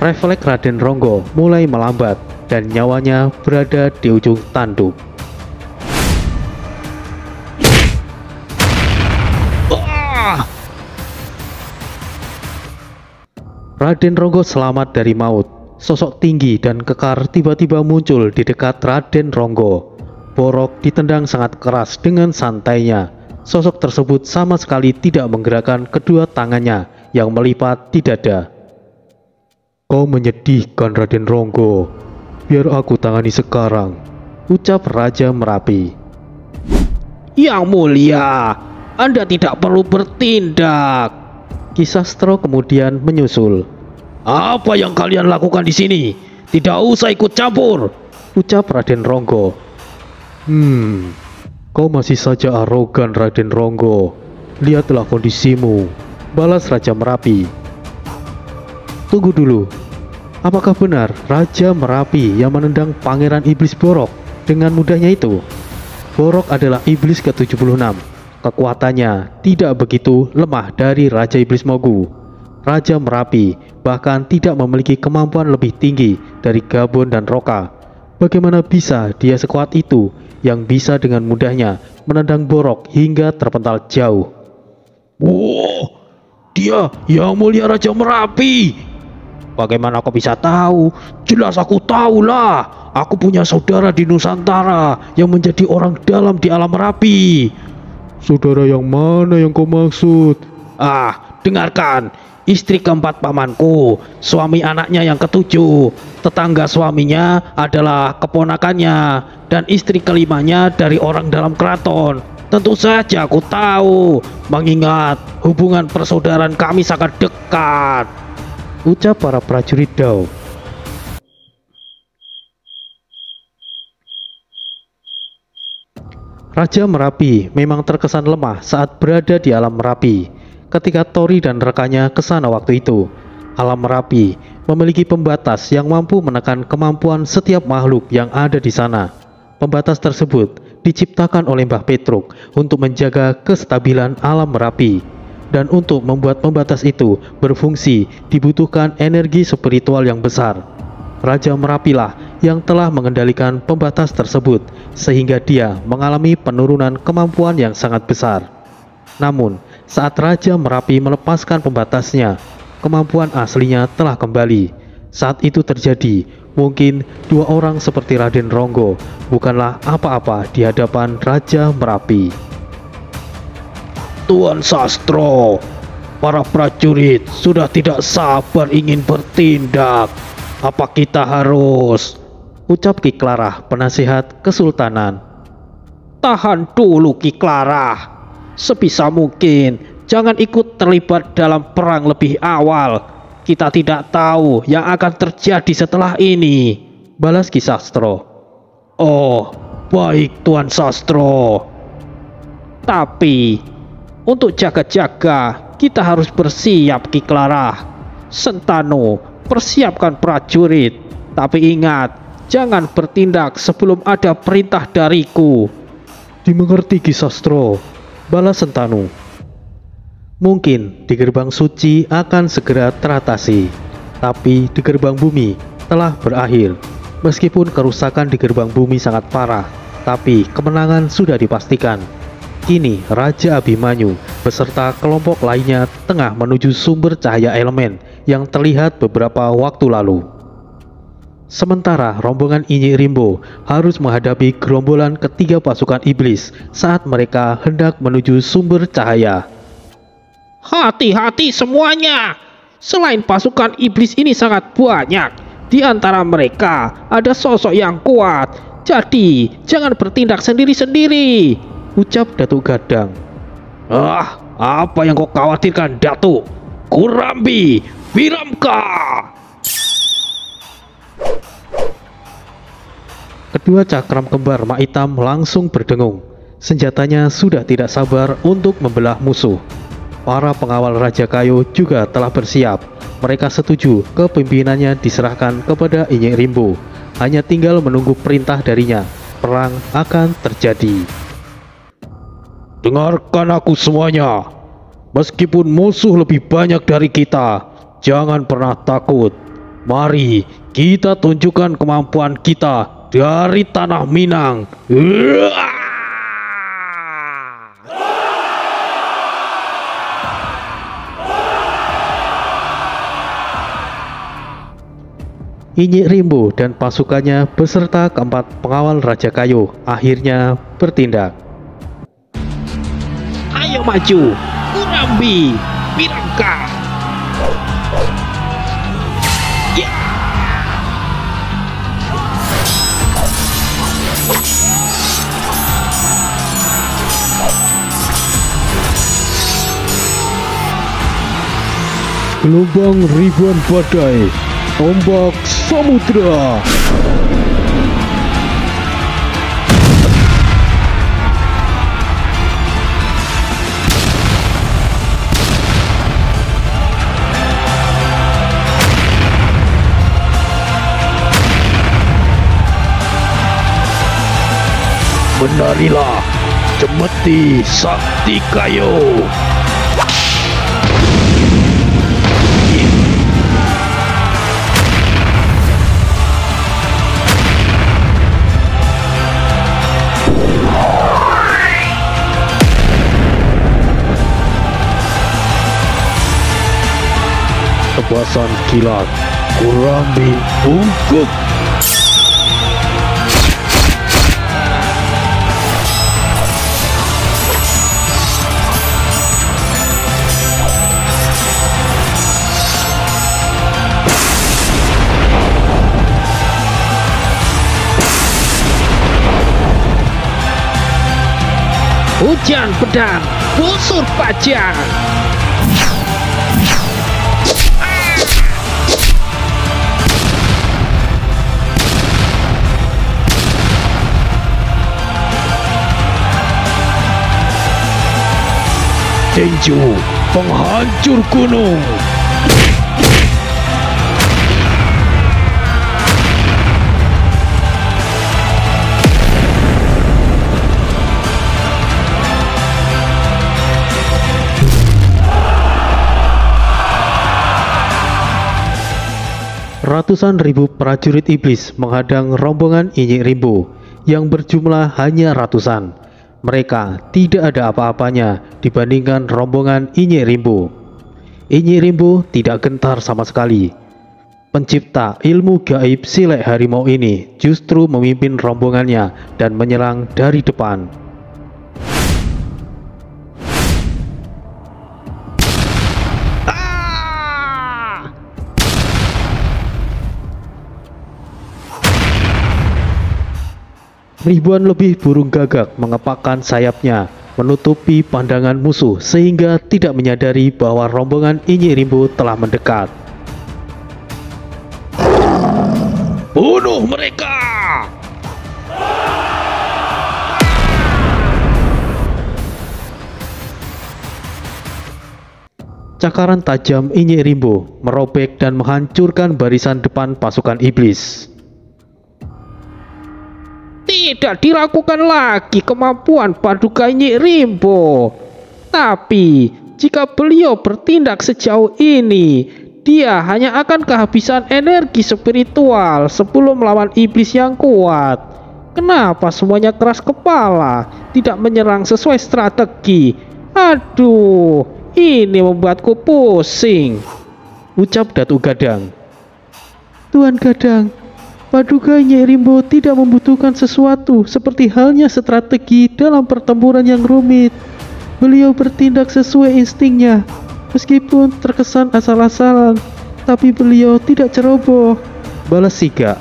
Refleks Raden Ronggo mulai melambat dan nyawanya berada di ujung tanduk. Raden Ronggo selamat dari maut. Sosok tinggi dan kekar tiba-tiba muncul di dekat Raden Ronggo. Borok ditendang sangat keras dengan santainya. Sosok tersebut sama sekali tidak menggerakkan kedua tangannya yang melipat di dada. Kau menyedihkan Raden Ronggo. biar aku tangani sekarang, ucap Raja Merapi. Yang mulia, Anda tidak perlu bertindak. Ki Sastro kemudian menyusul. Apa yang kalian lakukan di sini? Tidak usah ikut campur, ucap Raden Ronggo. Kau masih saja arogan, Raden Ronggo. Lihatlah kondisimu, balas Raja Merapi. Tunggu dulu, apakah benar Raja Merapi yang menendang Pangeran Iblis Borok dengan mudahnya itu? Borok adalah iblis ke-76. Kekuatannya tidak begitu lemah dari Raja Iblis Mogu. Raja Merapi bahkan tidak memiliki kemampuan lebih tinggi dari Gabon dan Roka. Bagaimana bisa dia sekuat itu yang bisa dengan mudahnya menendang Borok hingga terpental jauh? Wow, dia yang mulia Raja Merapi. Bagaimana kau bisa tahu? Jelas aku tahulah. Aku punya saudara di Nusantara yang menjadi orang dalam di alam Merapi. Saudara yang mana yang kau maksud? Dengarkan. Istri keempat pamanku, suami anaknya yang ketujuh, tetangga suaminya adalah keponakannya, dan istri kelimanya dari orang dalam keraton. Tentu saja aku tahu, mengingat hubungan persaudaraan kami sangat dekat, ucap para prajurit Dao. Raja Merapi memang terkesan lemah saat berada di alam Merapi. Ketika Tori dan rekannya ke sana waktu itu, alam Merapi memiliki pembatas yang mampu menekan kemampuan setiap makhluk yang ada di sana. Pembatas tersebut diciptakan oleh Mbah Petruk untuk menjaga kestabilan alam Merapi. Dan untuk membuat pembatas itu berfungsi dibutuhkan energi spiritual yang besar. Raja Merapilah yang telah mengendalikan pembatas tersebut sehingga dia mengalami penurunan kemampuan yang sangat besar. Namun, saat Raja Merapi melepaskan pembatasnya, kemampuan aslinya telah kembali. Saat itu terjadi, mungkin dua orang seperti Raden Ronggo bukanlah apa-apa di hadapan Raja Merapi. Tuan Sastro, para prajurit sudah tidak sabar ingin bertindak. Apa kita harus? Ucap Ki Klarah, penasihat Kesultanan. Tahan dulu Ki Klarah. Sebisa mungkin jangan ikut terlibat dalam perang lebih awal. Kita tidak tahu yang akan terjadi setelah ini, balas Ki Sastro. Oh, baik Tuan Sastro. Tapi untuk jaga-jaga kita harus bersiap Ki Klarah. Sentano, persiapkan prajurit. Tapi ingat, jangan bertindak sebelum ada perintah dariku. Dimengerti Ki Sastro, balas Sentanu. Mungkin di gerbang suci akan segera teratasi, tapi di gerbang bumi telah berakhir. Meskipun kerusakan di gerbang bumi sangat parah, tapi kemenangan sudah dipastikan. Kini Raja Abimanyu beserta kelompok lainnya tengah menuju sumber cahaya elemen yang terlihat beberapa waktu lalu. Sementara rombongan Inyi Rimbo harus menghadapi gerombolan ketiga pasukan iblis saat mereka hendak menuju sumber cahaya. Hati-hati semuanya. Selain pasukan iblis ini sangat banyak, di antara mereka ada sosok yang kuat. Jadi jangan bertindak sendiri-sendiri, ucap Datuk Gadang. Apa yang kau khawatirkan, Datuk? Kurambi, Wiramka. Kedua cakram kembar Mak Hitam langsung berdengung. Senjatanya sudah tidak sabar untuk membelah musuh. Para pengawal Raja Kayo juga telah bersiap. Mereka setuju kepemimpinannya diserahkan kepada Inyi Rimbo. Hanya tinggal menunggu perintah darinya. Perang akan terjadi. Dengarkan aku semuanya. Meskipun musuh lebih banyak dari kita, jangan pernah takut. Mari kita tunjukkan kemampuan kita dari tanah Minang. Inyi Rimbo dan pasukannya beserta keempat pengawal Raja Kayo akhirnya bertindak. Ayo maju, Kurambi, Wiramka. Gelombang ribuan badai, ombak samudra. Menarilah, cemeti sakti kayu. Tebasan kilat, Kurambi bungkuk. Hujan pedang, busur pajang. Tinju, penghancur gunung. Ratusan ribu prajurit iblis menghadang rombongan Inyek Rimbo yang berjumlah hanya ratusan. Mereka tidak ada apa-apanya dibandingkan rombongan Inyek Rimbo. Inyek Rimbo tidak gentar sama sekali. Pencipta ilmu gaib Silek Harimau ini justru memimpin rombongannya dan menyerang dari depan. Ribuan lebih burung gagak mengepakkan sayapnya menutupi pandangan musuh sehingga tidak menyadari bahwa rombongan Inyek Rimbo telah mendekat. Bunuh mereka! Cakaran tajam Inyek Rimbo merobek dan menghancurkan barisan depan pasukan iblis. Tidak diragukan lagi kemampuan Paduka Inyek Rimbo. Tapi jika beliau bertindak sejauh ini, dia hanya akan kehabisan energi spiritual sebelum melawan iblis yang kuat. Kenapa semuanya keras kepala, tidak menyerang sesuai strategi? Aduh, ini membuatku pusing, ucap Datu Gadang. Tuan Gadang, Paduka Inyek Rimbo tidak membutuhkan sesuatu seperti halnya strategi dalam pertempuran yang rumit. Beliau bertindak sesuai instingnya, meskipun terkesan asal-asalan, tapi beliau tidak ceroboh, balas Siga.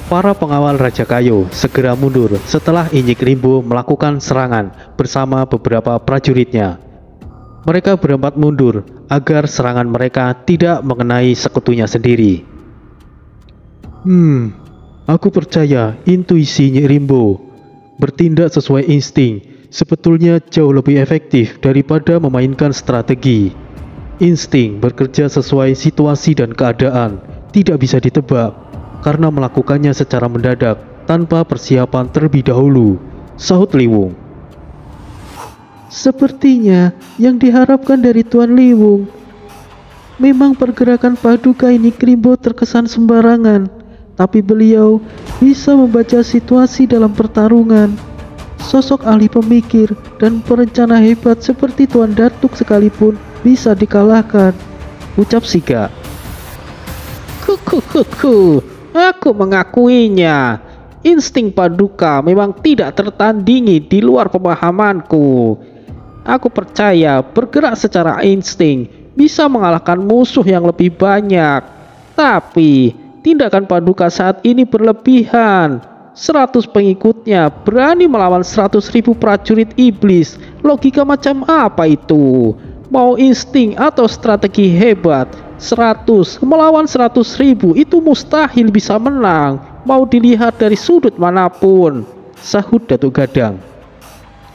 Para pengawal Raja Kayu segera mundur setelah Inyek Rimbo melakukan serangan bersama beberapa prajuritnya. Mereka berempat mundur agar serangan mereka tidak mengenai sekutunya sendiri. Aku percaya intuisi Inyek Rimbo. Bertindak sesuai insting sebetulnya jauh lebih efektif daripada memainkan strategi. Insting bekerja sesuai situasi dan keadaan tidak bisa ditebak karena melakukannya secara mendadak tanpa persiapan terlebih dahulu, sahut Liwung. Sepertinya yang diharapkan dari Tuan Liwung. Memang pergerakan Paduka Inyek Rimbo terkesan sembarangan, tapi beliau bisa membaca situasi dalam pertarungan. Sosok ahli pemikir dan perencana hebat seperti Tuan Datuk sekalipun bisa dikalahkan, ucap Siga. Aku mengakuinya. Insting Paduka memang tidak tertandingi di luar pemahamanku. Aku percaya bergerak secara insting bisa mengalahkan musuh yang lebih banyak. Tapi tindakan Paduka saat ini berlebihan. 100 pengikutnya berani melawan 100.000 prajurit iblis. Logika macam apa itu? Mau insting atau strategi hebat, 100 melawan 100.000 itu mustahil bisa menang. Mau dilihat dari sudut manapun, sahut Datuk Gadang.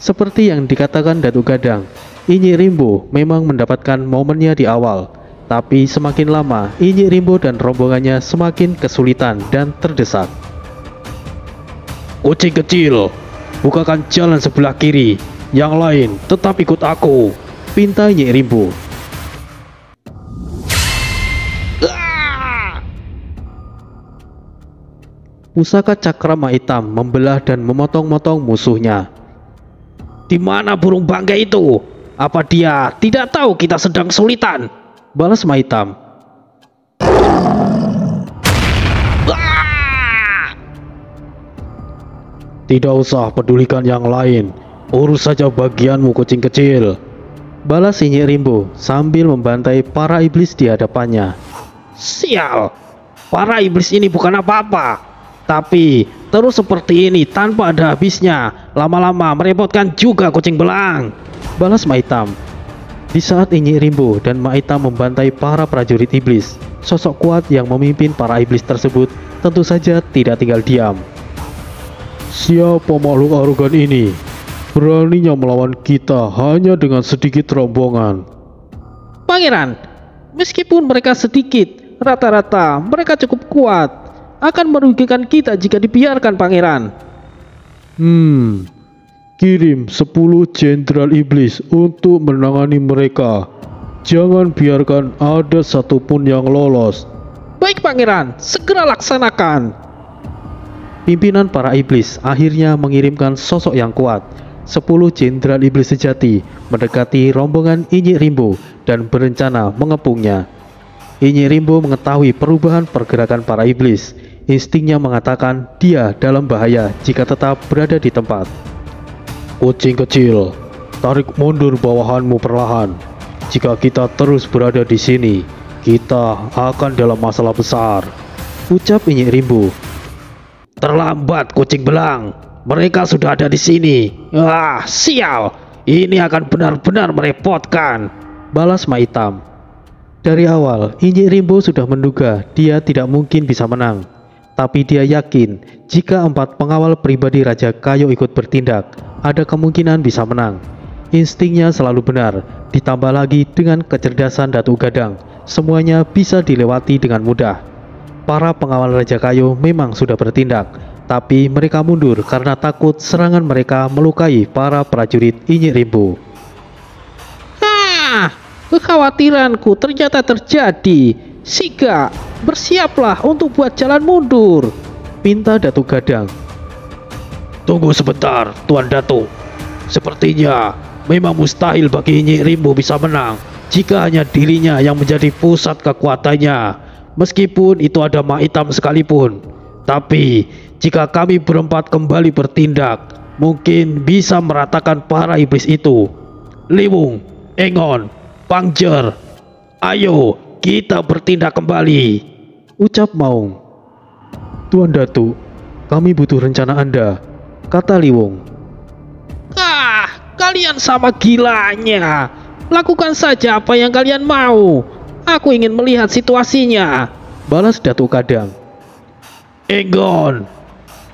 Seperti yang dikatakan Datuk Gadang, Inyi Rimbo memang mendapatkan momennya di awal. Tapi semakin lama, Inyi Rimbo dan rombongannya semakin kesulitan dan terdesak. Kucing kecil, bukakan jalan sebelah kiri. Yang lain tetap ikut aku, pinta Inyi Rimbo. Pusaka Cakrama Hitam membelah dan memotong-motong musuhnya. Di mana burung bangkai itu? Apa dia tidak tahu kita sedang kesulitan? Balas Ma Hitam. Tidak usah pedulikan yang lain, urus saja bagianmu kucing kecil, balas Inyi Rimbo sambil membantai para iblis di hadapannya. Sial, para iblis ini bukan apa-apa, tapi terus seperti ini tanpa ada habisnya, lama-lama merepotkan juga kucing belang, balas Ma Hitam. Di saat Inyi Rimbo dan Ma Hitam membantai para prajurit iblis, sosok kuat yang memimpin para iblis tersebut tentu saja tidak tinggal diam. Siapa makhluk arogan ini? Beraninya melawan kita hanya dengan sedikit rombongan. Pangeran, meskipun mereka sedikit, rata-rata mereka cukup kuat. Akan merugikan kita jika dibiarkan, Pangeran. Kirim 10 jenderal iblis untuk menangani mereka. Jangan biarkan ada satupun yang lolos. Baik, Pangeran, segera laksanakan. Pimpinan para iblis akhirnya mengirimkan sosok yang kuat. 10 jenderal iblis sejati mendekati rombongan Inyi Rimbo dan berencana mengepungnya. Inyi Rimbo mengetahui perubahan pergerakan para iblis. Instingnya mengatakan dia dalam bahaya jika tetap berada di tempat. Kucing kecil, tarik mundur bawahanmu perlahan. Jika kita terus berada di sini, kita akan dalam masalah besar, ucap Inyi Rimbo. Terlambat, kucing belang. Mereka sudah ada di sini. Sial. Ini akan benar-benar merepotkan, balas Ma Hitam. Dari awal, Inyi Rimbo sudah menduga dia tidak mungkin bisa menang. Tapi dia yakin jika 4 pengawal pribadi Raja Kayo ikut bertindak, ada kemungkinan bisa menang. Instingnya selalu benar, ditambah lagi dengan kecerdasan Datuk Gadang, semuanya bisa dilewati dengan mudah. Para pengawal Raja Kayo memang sudah bertindak, tapi mereka mundur karena takut serangan mereka melukai para prajurit Inyi Rimbo. Kekhawatiranku ternyata terjadi. Siga, bersiaplah untuk buat jalan mundur, pinta Datuk Gadang. Tunggu sebentar, Tuan Datuk. Sepertinya memang mustahil bagi Inyi Rimbo bisa menang jika hanya dirinya yang menjadi pusat kekuatannya. Meskipun itu ada Ma Hitam sekalipun. Tapi jika kami berempat kembali bertindak, mungkin bisa meratakan para iblis itu. Liwung, Engon, Pangjer, ayo kita bertindak kembali, ucap Maung. Tuan Datuk, kami butuh rencana Anda, kata Liwung. Kalian sama gilanya. Lakukan saja apa yang kalian mau. Aku ingin melihat situasinya, balas Datuk Gadang. Enggon.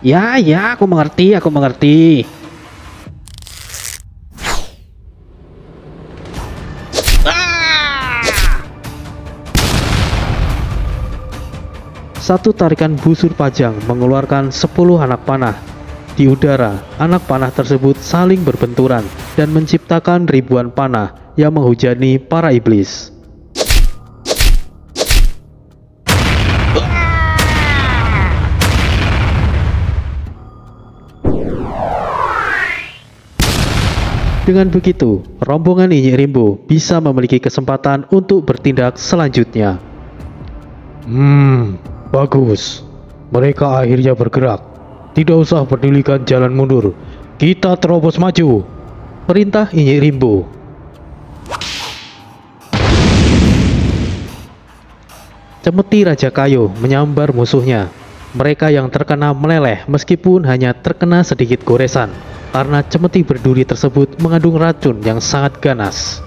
Ya, aku mengerti. Satu tarikan busur pajang mengeluarkan 10 anak panah. Di udara, anak panah tersebut saling berbenturan dan menciptakan ribuan panah yang menghujani para iblis. Dengan begitu, rombongan Inyi Rimbo bisa memiliki kesempatan untuk bertindak selanjutnya. Bagus. Mereka akhirnya bergerak. Tidak usah pedulikan jalan mundur. Kita terobos maju, perintah Inyi Rimbo. Cemeti Raja Kayo menyambar musuhnya. Mereka yang terkena meleleh meskipun hanya terkena sedikit goresan, karena cemeti berduri tersebut mengandung racun yang sangat ganas.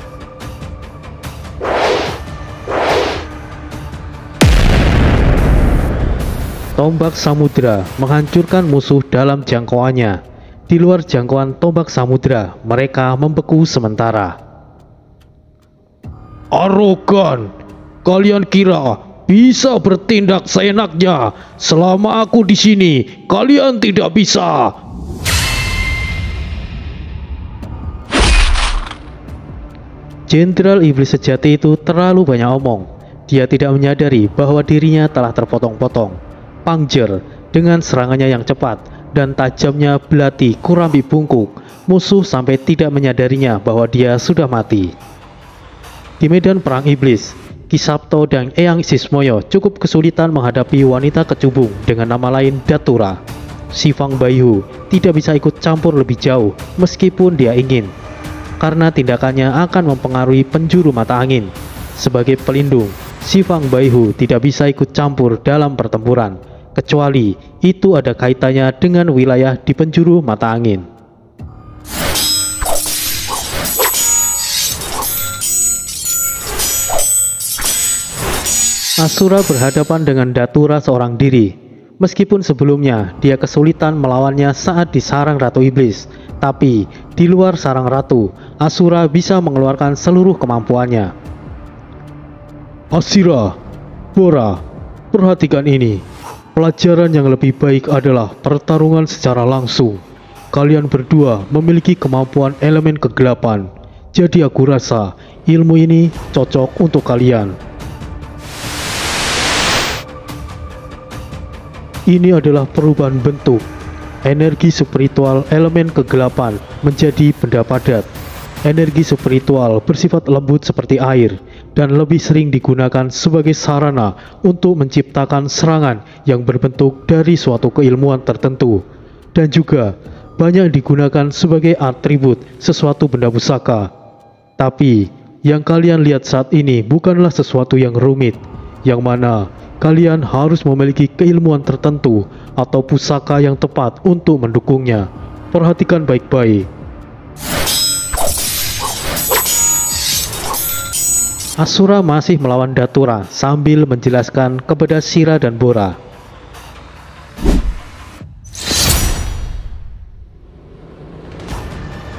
Tombak samudra menghancurkan musuh dalam jangkauannya. Di luar jangkauan tombak samudra, mereka membeku sementara. Arogan, kalian kira bisa bertindak seenaknya? Selama aku di sini, kalian tidak bisa. Jenderal Iblis sejati itu terlalu banyak omong. Dia tidak menyadari bahwa dirinya telah terpotong-potong. Pangjer dengan serangannya yang cepat dan tajamnya belati Kurambi bungkuk musuh sampai tidak menyadarinya bahwa dia sudah mati. Di medan perang iblis, Ki Sabto dan Eyang Sismoyo cukup kesulitan menghadapi wanita kecubung dengan nama lain Datura. Sifang Bayhu tidak bisa ikut campur lebih jauh meskipun dia ingin, karena tindakannya akan mempengaruhi penjuru mata angin. Sebagai pelindung, Sifang Bayhu tidak bisa ikut campur dalam pertempuran, kecuali itu ada kaitannya dengan wilayah di penjuru mata angin. Asura berhadapan dengan Datura seorang diri. Meskipun sebelumnya dia kesulitan melawannya saat disarang Ratu Iblis, tapi di luar sarang Ratu, Asura bisa mengeluarkan seluruh kemampuannya. Asira, Bora, perhatikan ini. Pelajaran yang lebih baik adalah pertarungan secara langsung. Kalian berdua memiliki kemampuan elemen kegelapan, jadi aku rasa ilmu ini cocok untuk kalian. Ini adalah perubahan bentuk. Energi spiritual elemen kegelapan menjadi benda padat. Energi spiritual bersifat lembut seperti air dan lebih sering digunakan sebagai sarana untuk menciptakan serangan yang berbentuk dari suatu keilmuan tertentu, dan juga banyak digunakan sebagai atribut sesuatu benda pusaka. Tapi yang kalian lihat saat ini bukanlah sesuatu yang rumit, yang mana kalian harus memiliki keilmuan tertentu atau pusaka yang tepat untuk mendukungnya. Perhatikan baik-baik. Asura masih melawan Datura sambil menjelaskan kepada Sira dan Bora.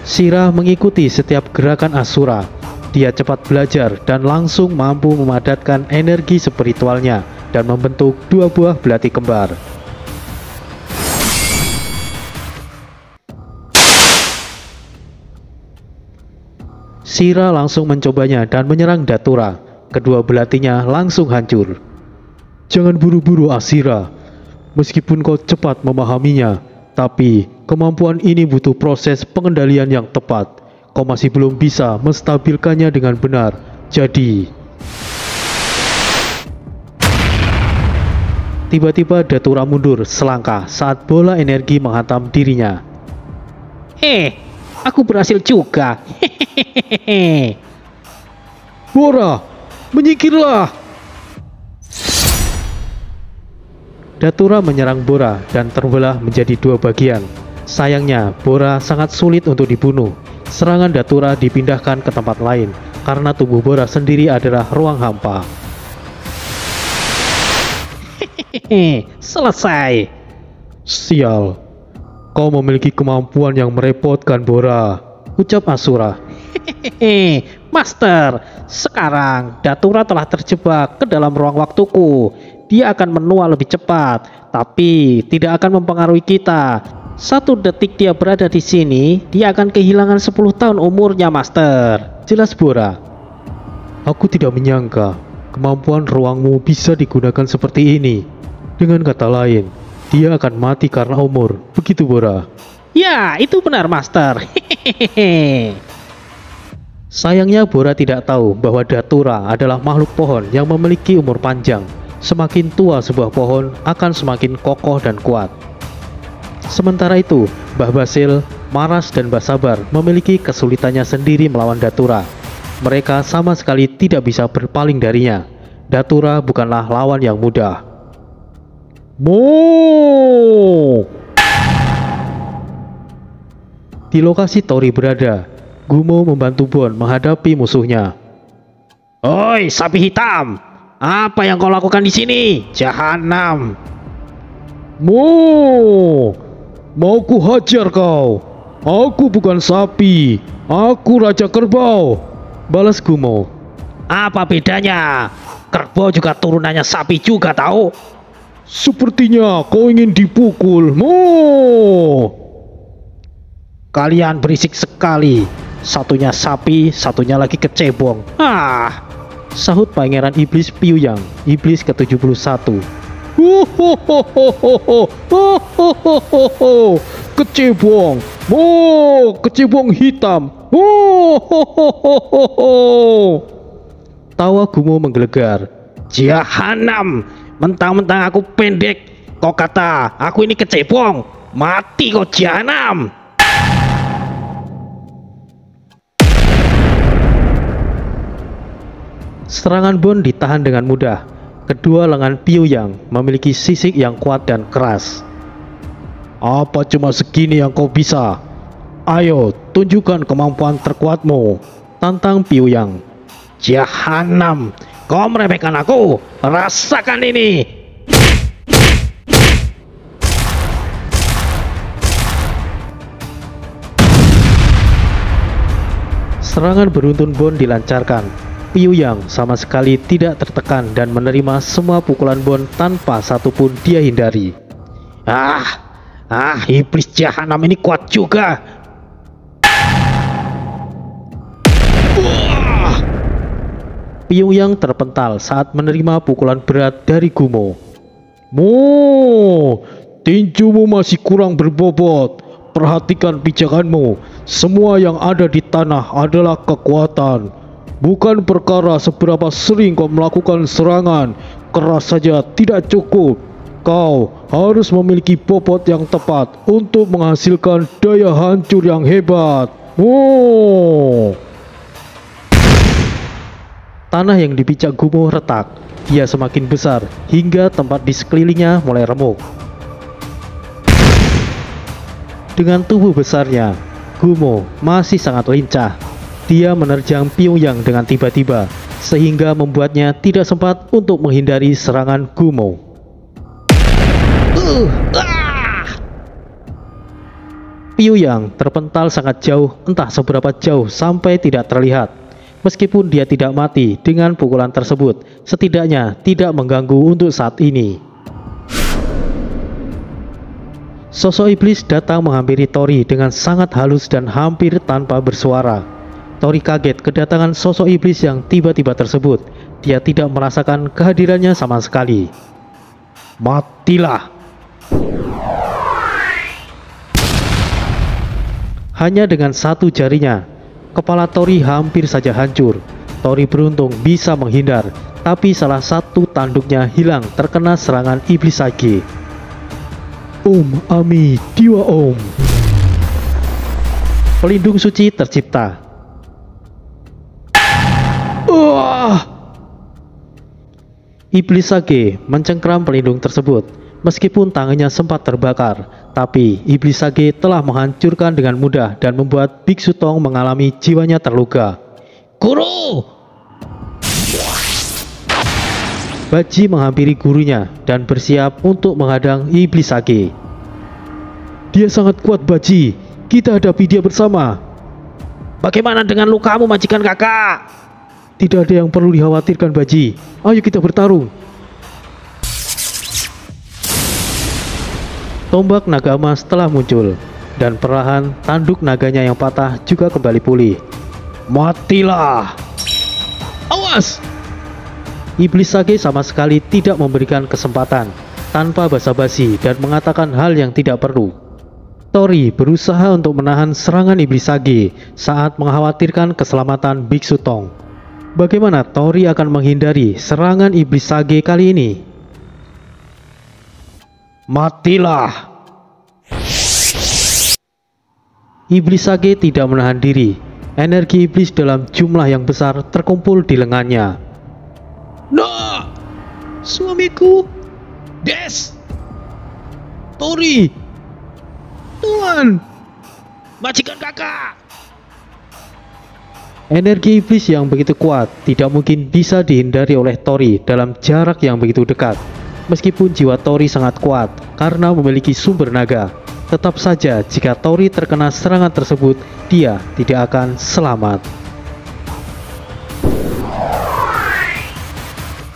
Sira mengikuti setiap gerakan Asura. Dia cepat belajar dan langsung mampu memadatkan energi spiritualnya dan membentuk dua buah belati kembar. Sira langsung mencobanya dan menyerang Datura. Kedua belatinya langsung hancur. Jangan buru-buru Asira. Meskipun kau cepat memahaminya, tapi kemampuan ini butuh proses pengendalian yang tepat. Kau masih belum bisa menstabilkannya dengan benar. Jadi... Tiba-tiba Datura mundur selangkah saat bola energi menghantam dirinya. Aku berhasil juga. Hehehe. Bora, menyingkirlah. Datura menyerang Bora dan terbelah menjadi dua bagian. Sayangnya, Bora sangat sulit untuk dibunuh. Serangan Datura dipindahkan ke tempat lain karena tubuh Bora sendiri adalah ruang hampa. Hehehe, selesai. Sial, kau memiliki kemampuan yang merepotkan, Bora, ucap Asura. Hehehe, Master, sekarang Datura telah terjebak ke dalam ruang waktuku. Dia akan menua lebih cepat, tapi tidak akan mempengaruhi kita. 1 detik dia berada di sini, dia akan kehilangan 10 tahun umurnya, Master, jelas Bora. Aku tidak menyangka kemampuan ruangmu bisa digunakan seperti ini. Dengan kata lain, dia akan mati karena umur, begitu Bora? Ya, itu benar, Master. Hehehe. Sayangnya Bora tidak tahu bahwa Datura adalah makhluk pohon yang memiliki umur panjang. Semakin tua sebuah pohon akan semakin kokoh dan kuat. Sementara itu, Mbah Basil, Maras, dan Mbah Sabar memiliki kesulitannya sendiri melawan Datura. Mereka sama sekali tidak bisa berpaling darinya. Datura bukanlah lawan yang mudah. Mo! Di lokasi Tori berada, Gumo membantu Bon menghadapi musuhnya. Oi, sapi hitam! Apa yang kau lakukan di sini? Jahanam! Mau ku hajar kau. Aku bukan sapi, aku Raja Kerbau, balas Gumo. Apa bedanya? Kerbau juga turunannya sapi juga tahu. Sepertinya kau ingin dipukul. Kalian berisik sekali. Satunya sapi, satunya lagi kecebong. Sahut Pangeran Iblis Piuyang, iblis ke-71. Kecebong, kecebong hitam. Tawa Gumo menggelegar. Jahanam, mentang-mentang aku pendek, kau kata aku ini kecebong. Mati kau jahanam. Serangan Bon ditahan dengan mudah. Kedua lengan Piuyang memiliki sisik yang kuat dan keras. Apa cuma segini yang kau bisa? Ayo, tunjukkan kemampuan terkuatmu, tantang Piuyang. Jahanam, kau meremehkan aku. Rasakan ini. Serangan beruntun Bon dilancarkan. Piuyang sama sekali tidak tertekan dan menerima semua pukulan Bon tanpa satupun dia hindari. Iblis jahanam ini kuat juga. Piuyang terpental saat menerima pukulan berat dari Gumo. Tinjumu masih kurang berbobot. Perhatikan pijakanmu. Semua yang ada di tanah adalah kekuatan. Bukan perkara seberapa sering kau melakukan serangan. Keras saja tidak cukup. Kau harus memiliki bobot yang tepat untuk menghasilkan daya hancur yang hebat. Tanah yang dipijak Gumo retak. Ia semakin besar hingga tempat di sekelilingnya mulai remuk. Dengan tubuh besarnya, Gumo masih sangat lincah. Dia menerjang Piuyang dengan tiba-tiba, sehingga membuatnya tidak sempat untuk menghindari serangan Gumo. Piuyang terpental sangat jauh, entah seberapa jauh sampai tidak terlihat. Meskipun dia tidak mati dengan pukulan tersebut, setidaknya tidak mengganggu untuk saat ini. Sosok iblis datang menghampiri Tori dengan sangat halus dan hampir tanpa bersuara. Tori kaget kedatangan sosok iblis yang tiba-tiba tersebut. Dia tidak merasakan kehadirannya sama sekali. Matilah! Hanya dengan satu jarinya, kepala Tori hampir saja hancur. Tori beruntung bisa menghindar, tapi salah satu tanduknya hilang terkena serangan iblis Sage. Ami, Dewa Om. Pelindung suci tercipta. Iblis Sage mencengkram pelindung tersebut. Meskipun tangannya sempat terbakar, tapi Iblis Sage telah menghancurkan dengan mudah dan membuat Biksu Tong mengalami jiwanya terluka. Guru! Baji menghampiri gurunya dan bersiap untuk menghadang Iblis Sage. Dia sangat kuat, Baji. Kita hadapi dia bersama. Bagaimana dengan lukamu, majikan kakak? Tidak ada yang perlu dikhawatirkan, Baji. Ayo kita bertarung. Tombak naga emas telah muncul, dan perlahan tanduk naganya yang patah juga kembali pulih. Matilah! Awas! Iblis Sage sama sekali tidak memberikan kesempatan, tanpa basa-basi dan mengatakan hal yang tidak perlu. Tori berusaha untuk menahan serangan Iblis Sage saat mengkhawatirkan keselamatan Biksu Tong. Bagaimana Tori akan menghindari serangan Iblis Sage kali ini? Matilah! Iblis Sage tidak menahan diri. Energi iblis dalam jumlah yang besar terkumpul di lengannya. Nah, suamiku, Des, Tori, Tuan, majikan kakak. Energi iblis yang begitu kuat tidak mungkin bisa dihindari oleh Tori dalam jarak yang begitu dekat. Meskipun jiwa Tori sangat kuat, karena memiliki sumber naga. Tetap saja jika Tori terkena serangan tersebut, dia tidak akan selamat.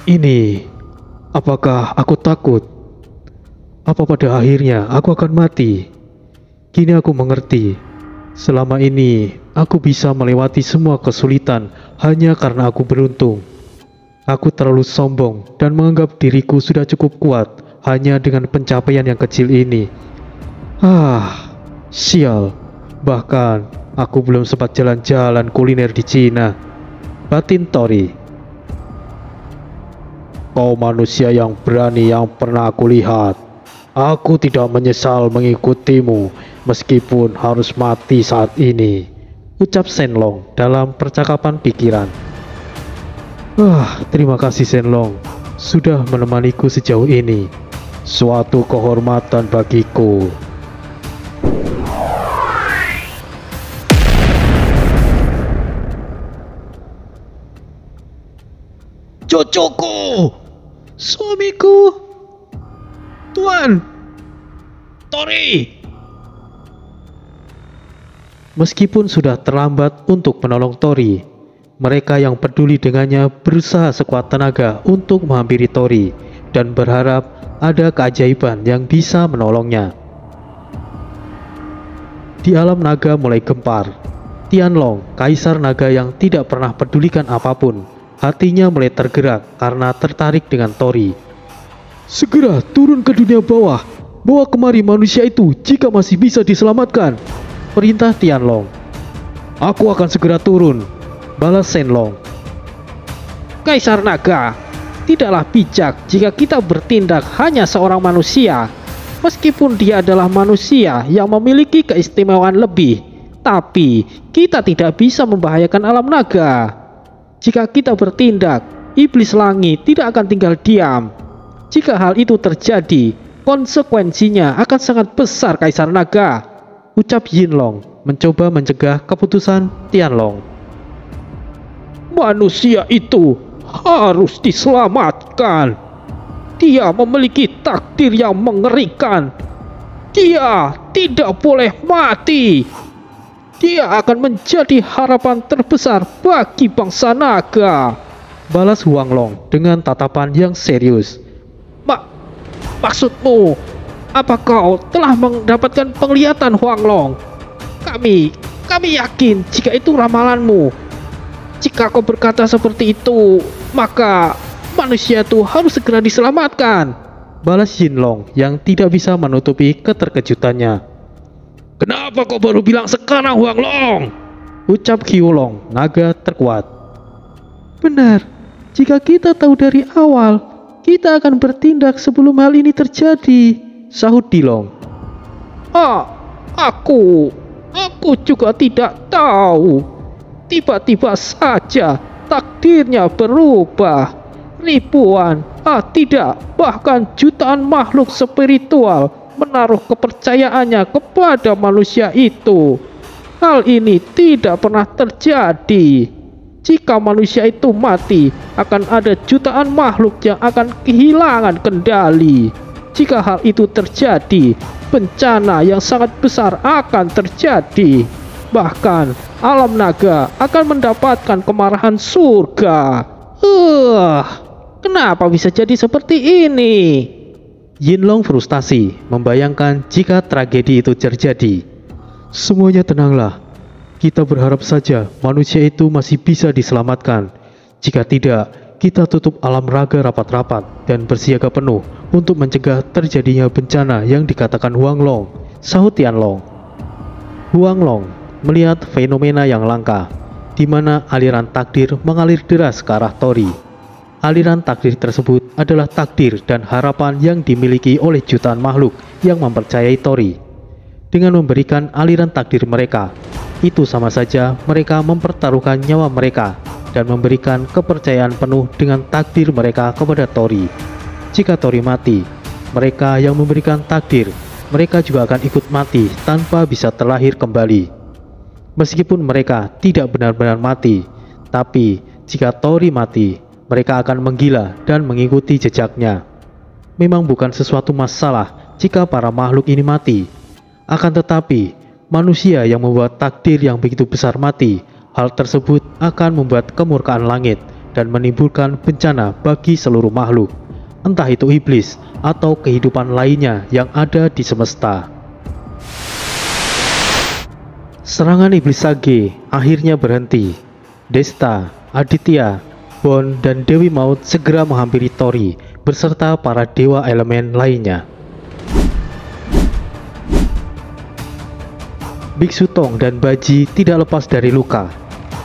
Ini, apakah aku takut? Apa pada akhirnya aku akan mati? Kini aku mengerti. Selama ini aku bisa melewati semua kesulitan hanya karena aku beruntung. Aku terlalu sombong dan menganggap diriku sudah cukup kuat hanya dengan pencapaian yang kecil ini. Sial. Bahkan aku belum sempat jalan-jalan kuliner di Cina. Batin Tori. Kau manusia yang berani yang pernah aku lihat. Aku tidak menyesal mengikutimu meskipun harus mati saat ini, ucap Shenlong dalam percakapan pikiran. Terima kasih Shenlong, sudah menemaniku sejauh ini. Suatu kehormatan bagiku. Cucuku, suamiku, Tuan Tori. Meskipun sudah terlambat untuk menolong Tori, mereka yang peduli dengannya berusaha sekuat tenaga untuk menghampiri Tori dan berharap ada keajaiban yang bisa menolongnya. Di alam naga mulai gempar. Tianlong, kaisar naga yang tidak pernah pedulikan apapun, hatinya mulai tergerak karena tertarik dengan Tori. Segera turun ke dunia bawah, bawa kemari manusia itu jika masih bisa diselamatkan, perintah Tianlong. Aku akan segera turun, balas Shenlong. Kaisar Naga, tidaklah bijak jika kita bertindak hanya seorang manusia. Meskipun dia adalah manusia yang memiliki keistimewaan lebih, tapi kita tidak bisa membahayakan alam naga. Jika kita bertindak, iblis langit tidak akan tinggal diam. Jika hal itu terjadi, konsekuensinya akan sangat besar Kaisar Naga, ucap Yinlong mencoba mencegah keputusan Tianlong. Manusia itu harus diselamatkan. Dia memiliki takdir yang mengerikan. Dia tidak boleh mati. Dia akan menjadi harapan terbesar bagi bangsa naga, balas Huanglong dengan tatapan yang serius. Maksudmu, apa kau telah mendapatkan penglihatan Huanglong? Kami yakin jika itu ramalanmu. Jika kau berkata seperti itu, maka manusia itu harus segera diselamatkan, balas Yinlong yang tidak bisa menutupi keterkejutannya. Kenapa kau baru bilang sekarang Huanglong? Ucap Qiulong, naga terkuat. Benar, jika kita tahu dari awal, kita akan bertindak sebelum hal ini terjadi, sahut Dilong. Aku juga tidak tahu. Tiba-tiba saja takdirnya berubah. Ribuan, bahkan jutaan makhluk spiritual menaruh kepercayaannya kepada manusia itu. Hal ini tidak pernah terjadi. Jika manusia itu mati, akan ada jutaan makhluk yang akan kehilangan kendali. Jika hal itu terjadi, bencana yang sangat besar akan terjadi. Bahkan alam naga akan mendapatkan kemarahan surga. Kenapa bisa jadi seperti ini? Yinlong frustasi membayangkan jika tragedi itu terjadi. Semuanya tenanglah. Kita berharap saja manusia itu masih bisa diselamatkan. Jika tidak, kita tutup alam raga rapat-rapat dan bersiaga penuh untuk mencegah terjadinya bencana yang dikatakan Huanglong, sahut Tianlong. Huanglong melihat fenomena yang langka, di mana aliran takdir mengalir deras ke arah Tori. Aliran takdir tersebut adalah takdir dan harapan yang dimiliki oleh jutaan makhluk yang mempercayai Tori. Dengan memberikan aliran takdir mereka, itu sama saja mereka mempertaruhkan nyawa mereka dan memberikan kepercayaan penuh dengan takdir mereka kepada Tori. Jika Tori mati, mereka yang memberikan takdir, mereka juga akan ikut mati tanpa bisa terlahir kembali. Meskipun mereka tidak benar-benar mati, tapi jika Tori mati, mereka akan menggila dan mengikuti jejaknya. Memang bukan sesuatu masalah jika para makhluk ini mati. Akan tetapi, manusia yang membuat takdir yang begitu besar mati, hal tersebut akan membuat kemurkaan langit dan menimbulkan bencana bagi seluruh makhluk, entah itu iblis atau kehidupan lainnya yang ada di semesta. Serangan iblis Sage akhirnya berhenti. Desta, Aditya, Bon, dan Dewi Maut segera menghampiri Tori beserta para dewa elemen lainnya. Biksu Tong dan Baji tidak lepas dari luka.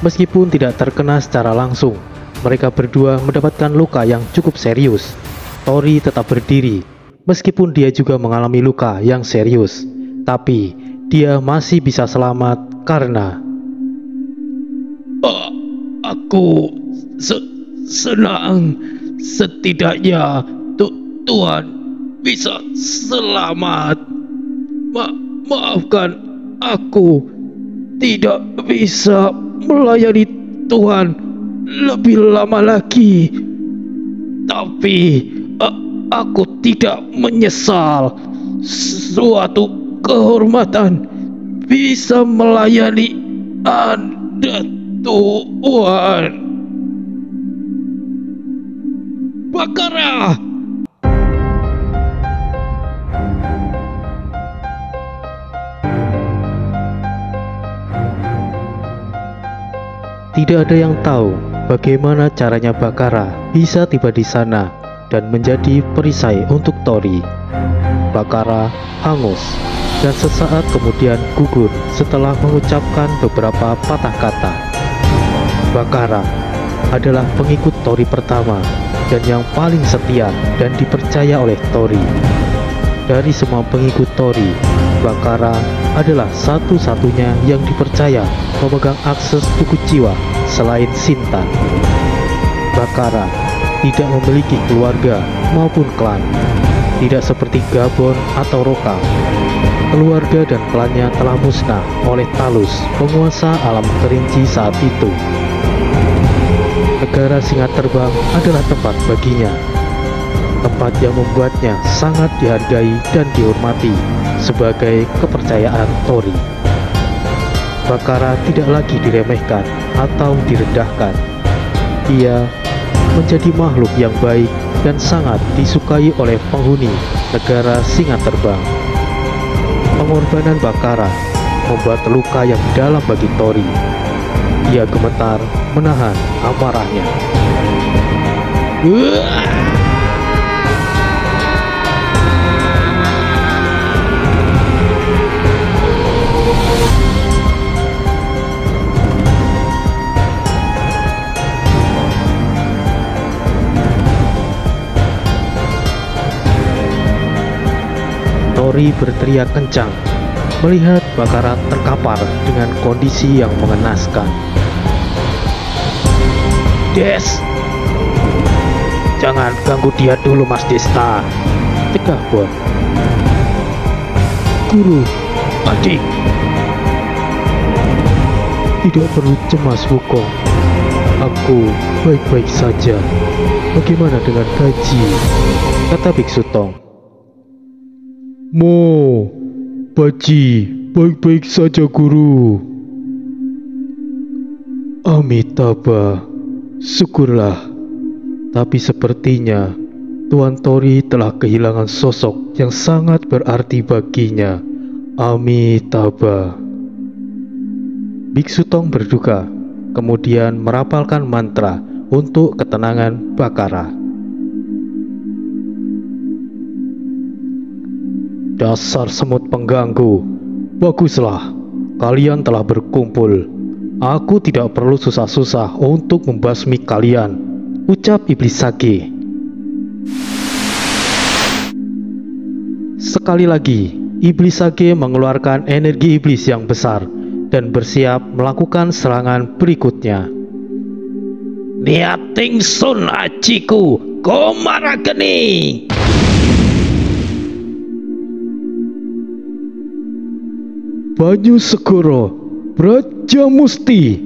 Meskipun tidak terkena secara langsung, mereka berdua mendapatkan luka yang cukup serius. Tori tetap berdiri, meskipun dia juga mengalami luka yang serius. Tapi, dia masih bisa selamat karena... Aku senang setidaknya Tuhan bisa selamat. Maafkan aku tidak bisa melayani Tuhan lebih lama lagi. Tapi aku tidak menyesal. Suatu kehormatan bisa melayani Anda, Tuhan. Bakara! Tidak ada yang tahu bagaimana caranya Bakara bisa tiba di sana dan menjadi perisai untuk Tori. Bakara hangus dan sesaat kemudian gugur setelah mengucapkan beberapa patah kata. Bakara adalah pengikut Tori pertama dan yang paling setia dan dipercaya oleh Tori. Dari semua pengikut Tori, Bakara adalah satu-satunya yang dipercaya memegang akses buku jiwa selain Sintan. Bakara tidak memiliki keluarga maupun klan, tidak seperti Gabon atau Roka. Keluarga dan klannya telah musnah oleh Talus, penguasa alam Kerinci saat itu. Negara Singa Terbang adalah tempat baginya, tempat yang membuatnya sangat dihargai dan dihormati sebagai kepercayaan Tori. Bakara tidak lagi diremehkan atau direndahkan. Ia menjadi makhluk yang baik dan sangat disukai oleh penghuni negara Singa Terbang. Pengorbanan Bakara membuat luka yang dalam bagi Tori. Ia gemetar menahan amarahnya. Tori berteriak kencang melihat Bakara terkapar dengan kondisi yang mengenaskan. Des, jangan ganggu dia dulu, Mas Desta, cegah Bon. Guru, adik, tidak perlu cemas Wukong. Aku baik-baik saja. Bagaimana dengan gaji? Kata Biksu Tong. Baji baik-baik saja guru. Amitabha, syukurlah. Tapi sepertinya Tuan Tori telah kehilangan sosok yang sangat berarti baginya. Amitabha. Biksu Tong berduka, kemudian merapalkan mantra untuk ketenangan Bakara. Dasar semut pengganggu. Baguslah, kalian telah berkumpul. Aku tidak perlu susah-susah untuk membasmi kalian, ucap Iblis Sage. Sekali lagi, Iblis Sage mengeluarkan energi iblis yang besar dan bersiap melakukan serangan berikutnya. Niating Sun Ajiku Komarageni. Banyu Segoro Braja Musti.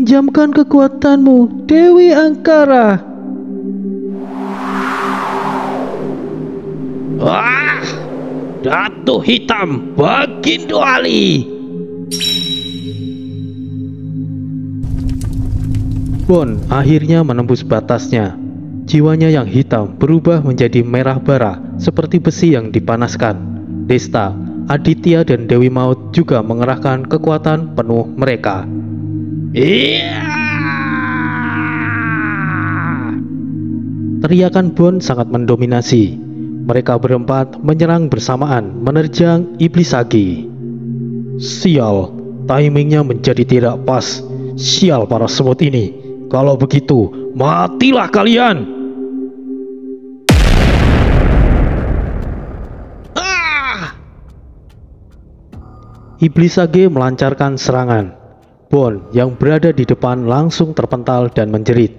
Pinjamkan kekuatanmu, Dewi Angkara. Wah, Datu Hitam Bagindo Ali. Bon akhirnya menembus batasnya. Jiwanya yang hitam berubah menjadi merah bara seperti besi yang dipanaskan. Desta, Aditya dan Dewi Maut juga mengerahkan kekuatan penuh mereka. Iya. Teriakan Bon sangat mendominasi. Mereka berempat menyerang bersamaan menerjang Iblis Sage. Sial, timingnya menjadi tidak pas. Sial para semut ini. Kalau begitu, matilah kalian. Iblis Sage melancarkan serangan. Bon yang berada di depan langsung terpental dan menjerit.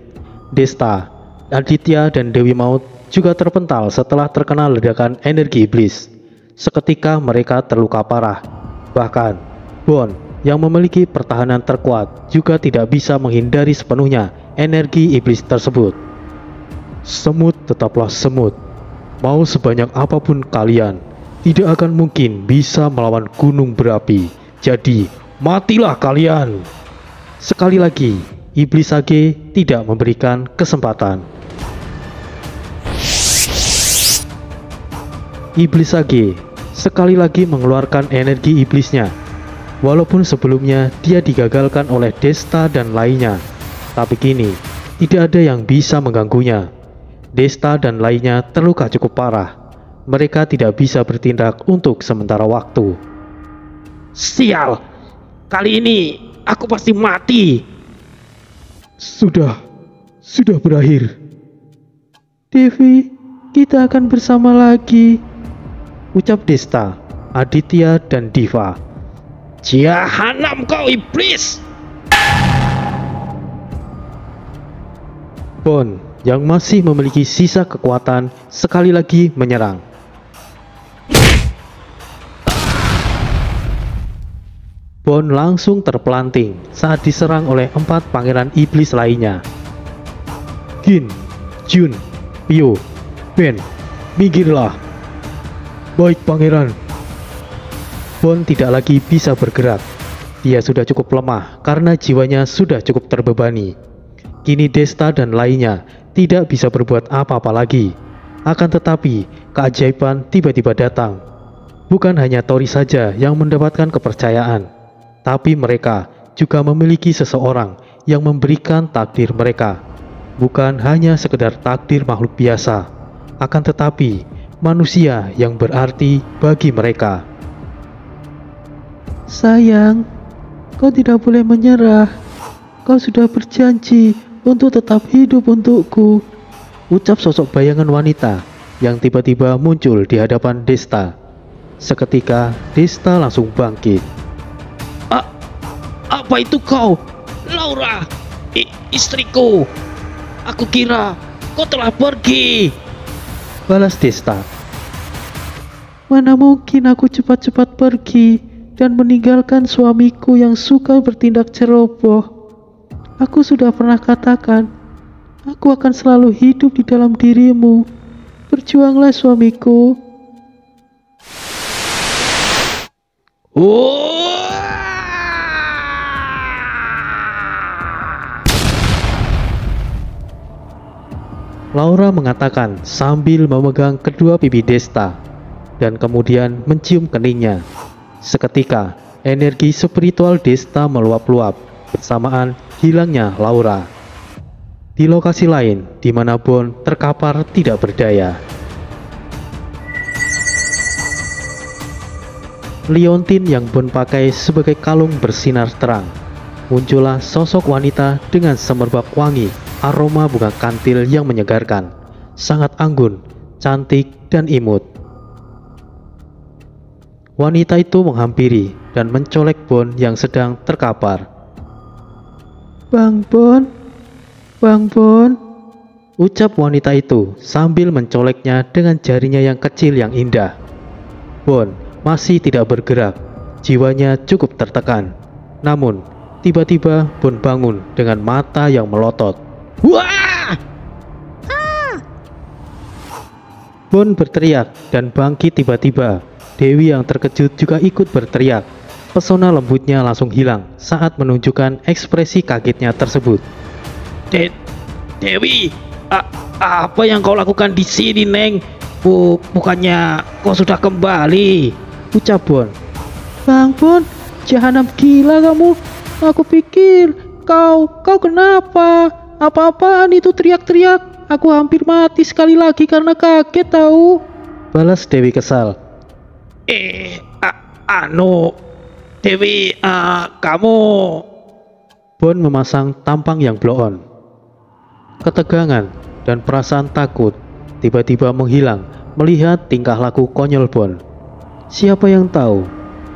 Desta, Aditya dan Dewi Maut juga terpental setelah terkena ledakan energi iblis. Seketika mereka terluka parah. Bahkan Bon yang memiliki pertahanan terkuat juga tidak bisa menghindari sepenuhnya energi iblis tersebut. Semut tetaplah semut. Mau sebanyak apapun kalian, tidak akan mungkin bisa melawan gunung berapi. Jadi matilah kalian. Sekali lagi, Iblis Sage tidak memberikan kesempatan. Iblis Sage sekali lagi mengeluarkan energi iblisnya. Walaupun sebelumnya dia digagalkan oleh Desta dan lainnya, tapi kini tidak ada yang bisa mengganggunya. Desta dan lainnya terluka cukup parah. Mereka tidak bisa bertindak untuk sementara waktu. Sial, kali ini aku pasti mati. Sudah berakhir. Devi, kita akan bersama lagi, ucap Desta, Aditya dan Diva. Jahanam kau iblis! Bon yang masih memiliki sisa kekuatan sekali lagi menyerang. Bon langsung terpelanting saat diserang oleh 4 pangeran iblis lainnya. Gin, Jun, Pio, Ben, minggirlah. Baik pangeran. Bon tidak lagi bisa bergerak. Dia sudah cukup lemah karena jiwanya sudah cukup terbebani. Kini Desta dan lainnya tidak bisa berbuat apa-apa lagi. Akan tetapi keajaiban tiba-tiba datang. Bukan hanya Tori saja yang mendapatkan kepercayaan, tapi mereka juga memiliki seseorang yang memberikan takdir mereka. Bukan hanya sekedar takdir makhluk biasa, akan tetapi manusia yang berarti bagi mereka. Sayang, kau tidak boleh menyerah. Kau sudah berjanji untuk tetap hidup untukku, ucap sosok bayangan wanita yang tiba-tiba muncul di hadapan Desta. Seketika Desta langsung bangkit. Apa itu kau? Laura, istriku. Aku kira kau telah pergi, balas Desta. Mana mungkin aku cepat-cepat pergi dan meninggalkan suamiku yang suka bertindak ceroboh. Aku sudah pernah katakan, aku akan selalu hidup di dalam dirimu. Berjuanglah suamiku. Laura mengatakan sambil memegang kedua pipi Desta dan kemudian mencium keningnya. Seketika energi spiritual Desta meluap-luap bersamaan hilangnya Laura. Di lokasi lain di mana Bon terkapar tidak berdaya. Liontin yang Bon pakai sebagai kalung bersinar terang. Muncullah sosok wanita dengan semerbak wangi, aroma bunga kantil yang menyegarkan, sangat anggun, cantik dan imut. Wanita itu menghampiri dan mencolek Bon yang sedang terkapar. Bang Bon, ucap wanita itu sambil mencoleknya dengan jarinya yang kecil yang indah. Bon masih tidak bergerak, jiwanya cukup tertekan. Namun Tiba-tiba Bon bangun dengan mata yang melotot. Wah! Bon berteriak dan bangkit tiba-tiba. Dewi yang terkejut juga ikut berteriak. Pesona lembutnya langsung hilang saat menunjukkan ekspresi kagetnya tersebut. Dewi, apa yang kau lakukan di sini, Neng? Bukannya kau sudah kembali? Ucap Bon. Bang Bon, jahanam gila kamu. Aku pikir kau kenapa? Apa-apaan itu teriak-teriak? Aku hampir mati sekali lagi karena kaget tahu. Balas Dewi kesal. Dewi, kamu. Bon memasang tampang yang blow on. Ketegangan dan perasaan takut tiba-tiba menghilang melihat tingkah laku konyol Bon. Siapa yang tahu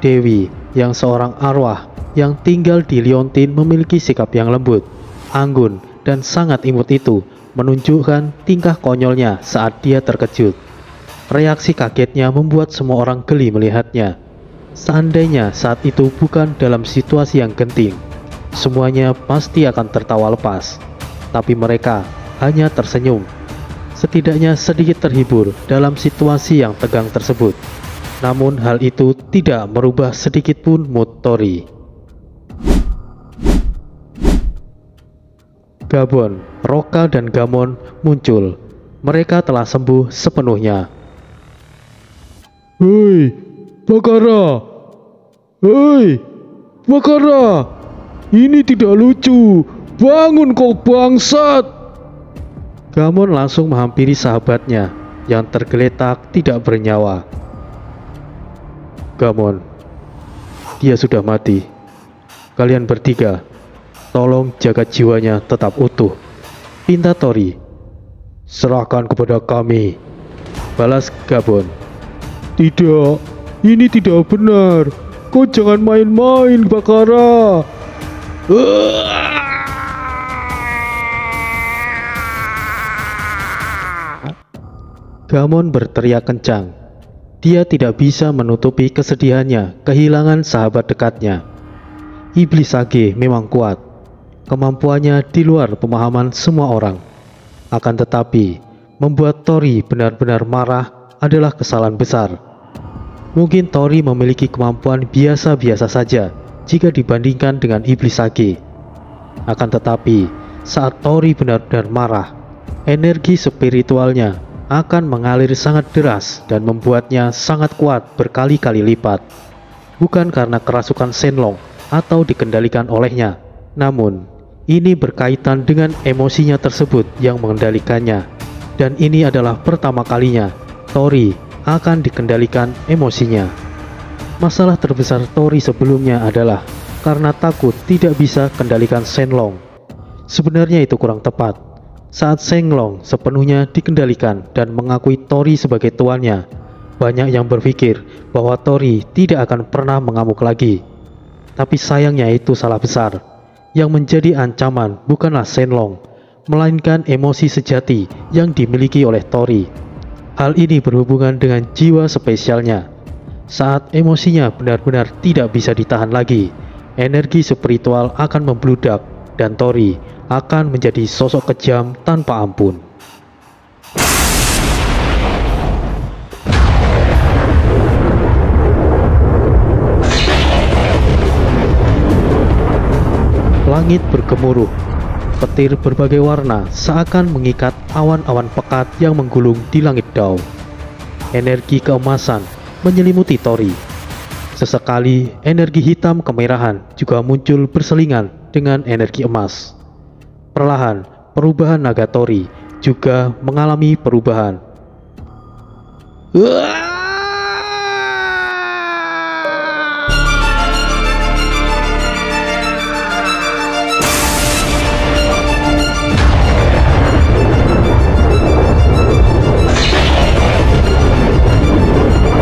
Dewi yang seorang arwah yang tinggal di Liontin memiliki sikap yang lembut, anggun, dan sangat imut itu menunjukkan tingkah konyolnya saat dia terkejut. Reaksi kagetnya membuat semua orang geli melihatnya. Seandainya saat itu bukan dalam situasi yang genting, semuanya pasti akan tertawa lepas. Tapi mereka hanya tersenyum, setidaknya sedikit terhibur dalam situasi yang tegang tersebut. Namun hal itu tidak merubah sedikit pun mood Tori. Gabon, Roka, dan Gamon muncul. Mereka telah sembuh sepenuhnya. Hei, Bakara! Hei, Bakara! Ini tidak lucu. Bangun kau bangsat! Gamon langsung menghampiri sahabatnya yang tergeletak tidak bernyawa. Gamon, dia sudah mati. Kalian bertiga, tolong jaga jiwanya tetap utuh, pinta Tori. Serahkan kepada kami, balas Gabon. Tidak, ini tidak benar. Kau jangan main-main, Bakara. Gamon berteriak kencang. Dia tidak bisa menutupi kesedihannya kehilangan sahabat dekatnya. Iblis Sage memang kuat. Kemampuannya di luar pemahaman semua orang. Akan tetapi, membuat Tori benar-benar marah adalah kesalahan besar. Mungkin Tori memiliki kemampuan biasa-biasa saja jika dibandingkan dengan Iblis Sage. Akan tetapi, saat Tori benar-benar marah, energi spiritualnya akan mengalir sangat deras dan membuatnya sangat kuat berkali-kali lipat. Bukan karena kerasukan Shenlong atau dikendalikan olehnya, namun ini berkaitan dengan emosinya tersebut yang mengendalikannya. Dan ini adalah pertama kalinya Tori akan dikendalikan emosinya. Masalah terbesar Tori sebelumnya adalah karena takut tidak bisa kendalikan Shenlong. Sebenarnya itu kurang tepat. Saat Shenlong sepenuhnya dikendalikan dan mengakui Tori sebagai tuannya, banyak yang berpikir bahwa Tori tidak akan pernah mengamuk lagi. Tapi sayangnya itu salah besar. Yang menjadi ancaman bukanlah Shenlong, melainkan emosi sejati yang dimiliki oleh Tori. Hal ini berhubungan dengan jiwa spesialnya. Saat emosinya benar-benar tidak bisa ditahan lagi, energi spiritual akan membludak dan Tori akan menjadi sosok kejam tanpa ampun. Langit bergemuruh, petir berbagai warna seakan mengikat awan-awan pekat yang menggulung di langit Dao. Energi keemasan menyelimuti Tori. Sesekali energi hitam kemerahan juga muncul berselingan dengan energi emas. Perlahan, perubahan naga Tori juga mengalami perubahan.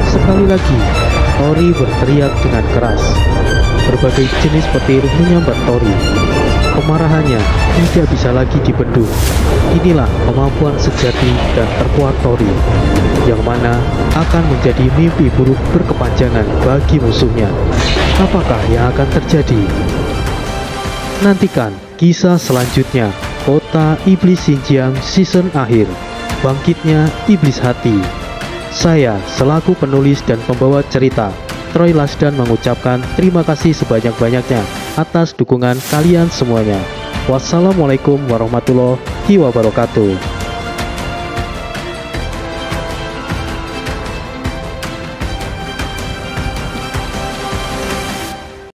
Sekali lagi, Tori berteriak dengan keras. Berbagai jenis petir menyambar Tori. Kemarahannya tidak bisa lagi dibendung. Inilah kemampuan sejati dan terkuat Tori, yang mana akan menjadi mimpi buruk berkepanjangan bagi musuhnya. Apakah yang akan terjadi? Nantikan kisah selanjutnya, Kota Iblis Xinjiang season akhir, Bangkitnya Iblis Hati. Saya selaku penulis dan pembawa cerita, Troy Lasdan mengucapkan terima kasih sebanyak-banyaknya atas dukungan kalian semuanya. Wassalamualaikum warahmatullahi wabarakatuh.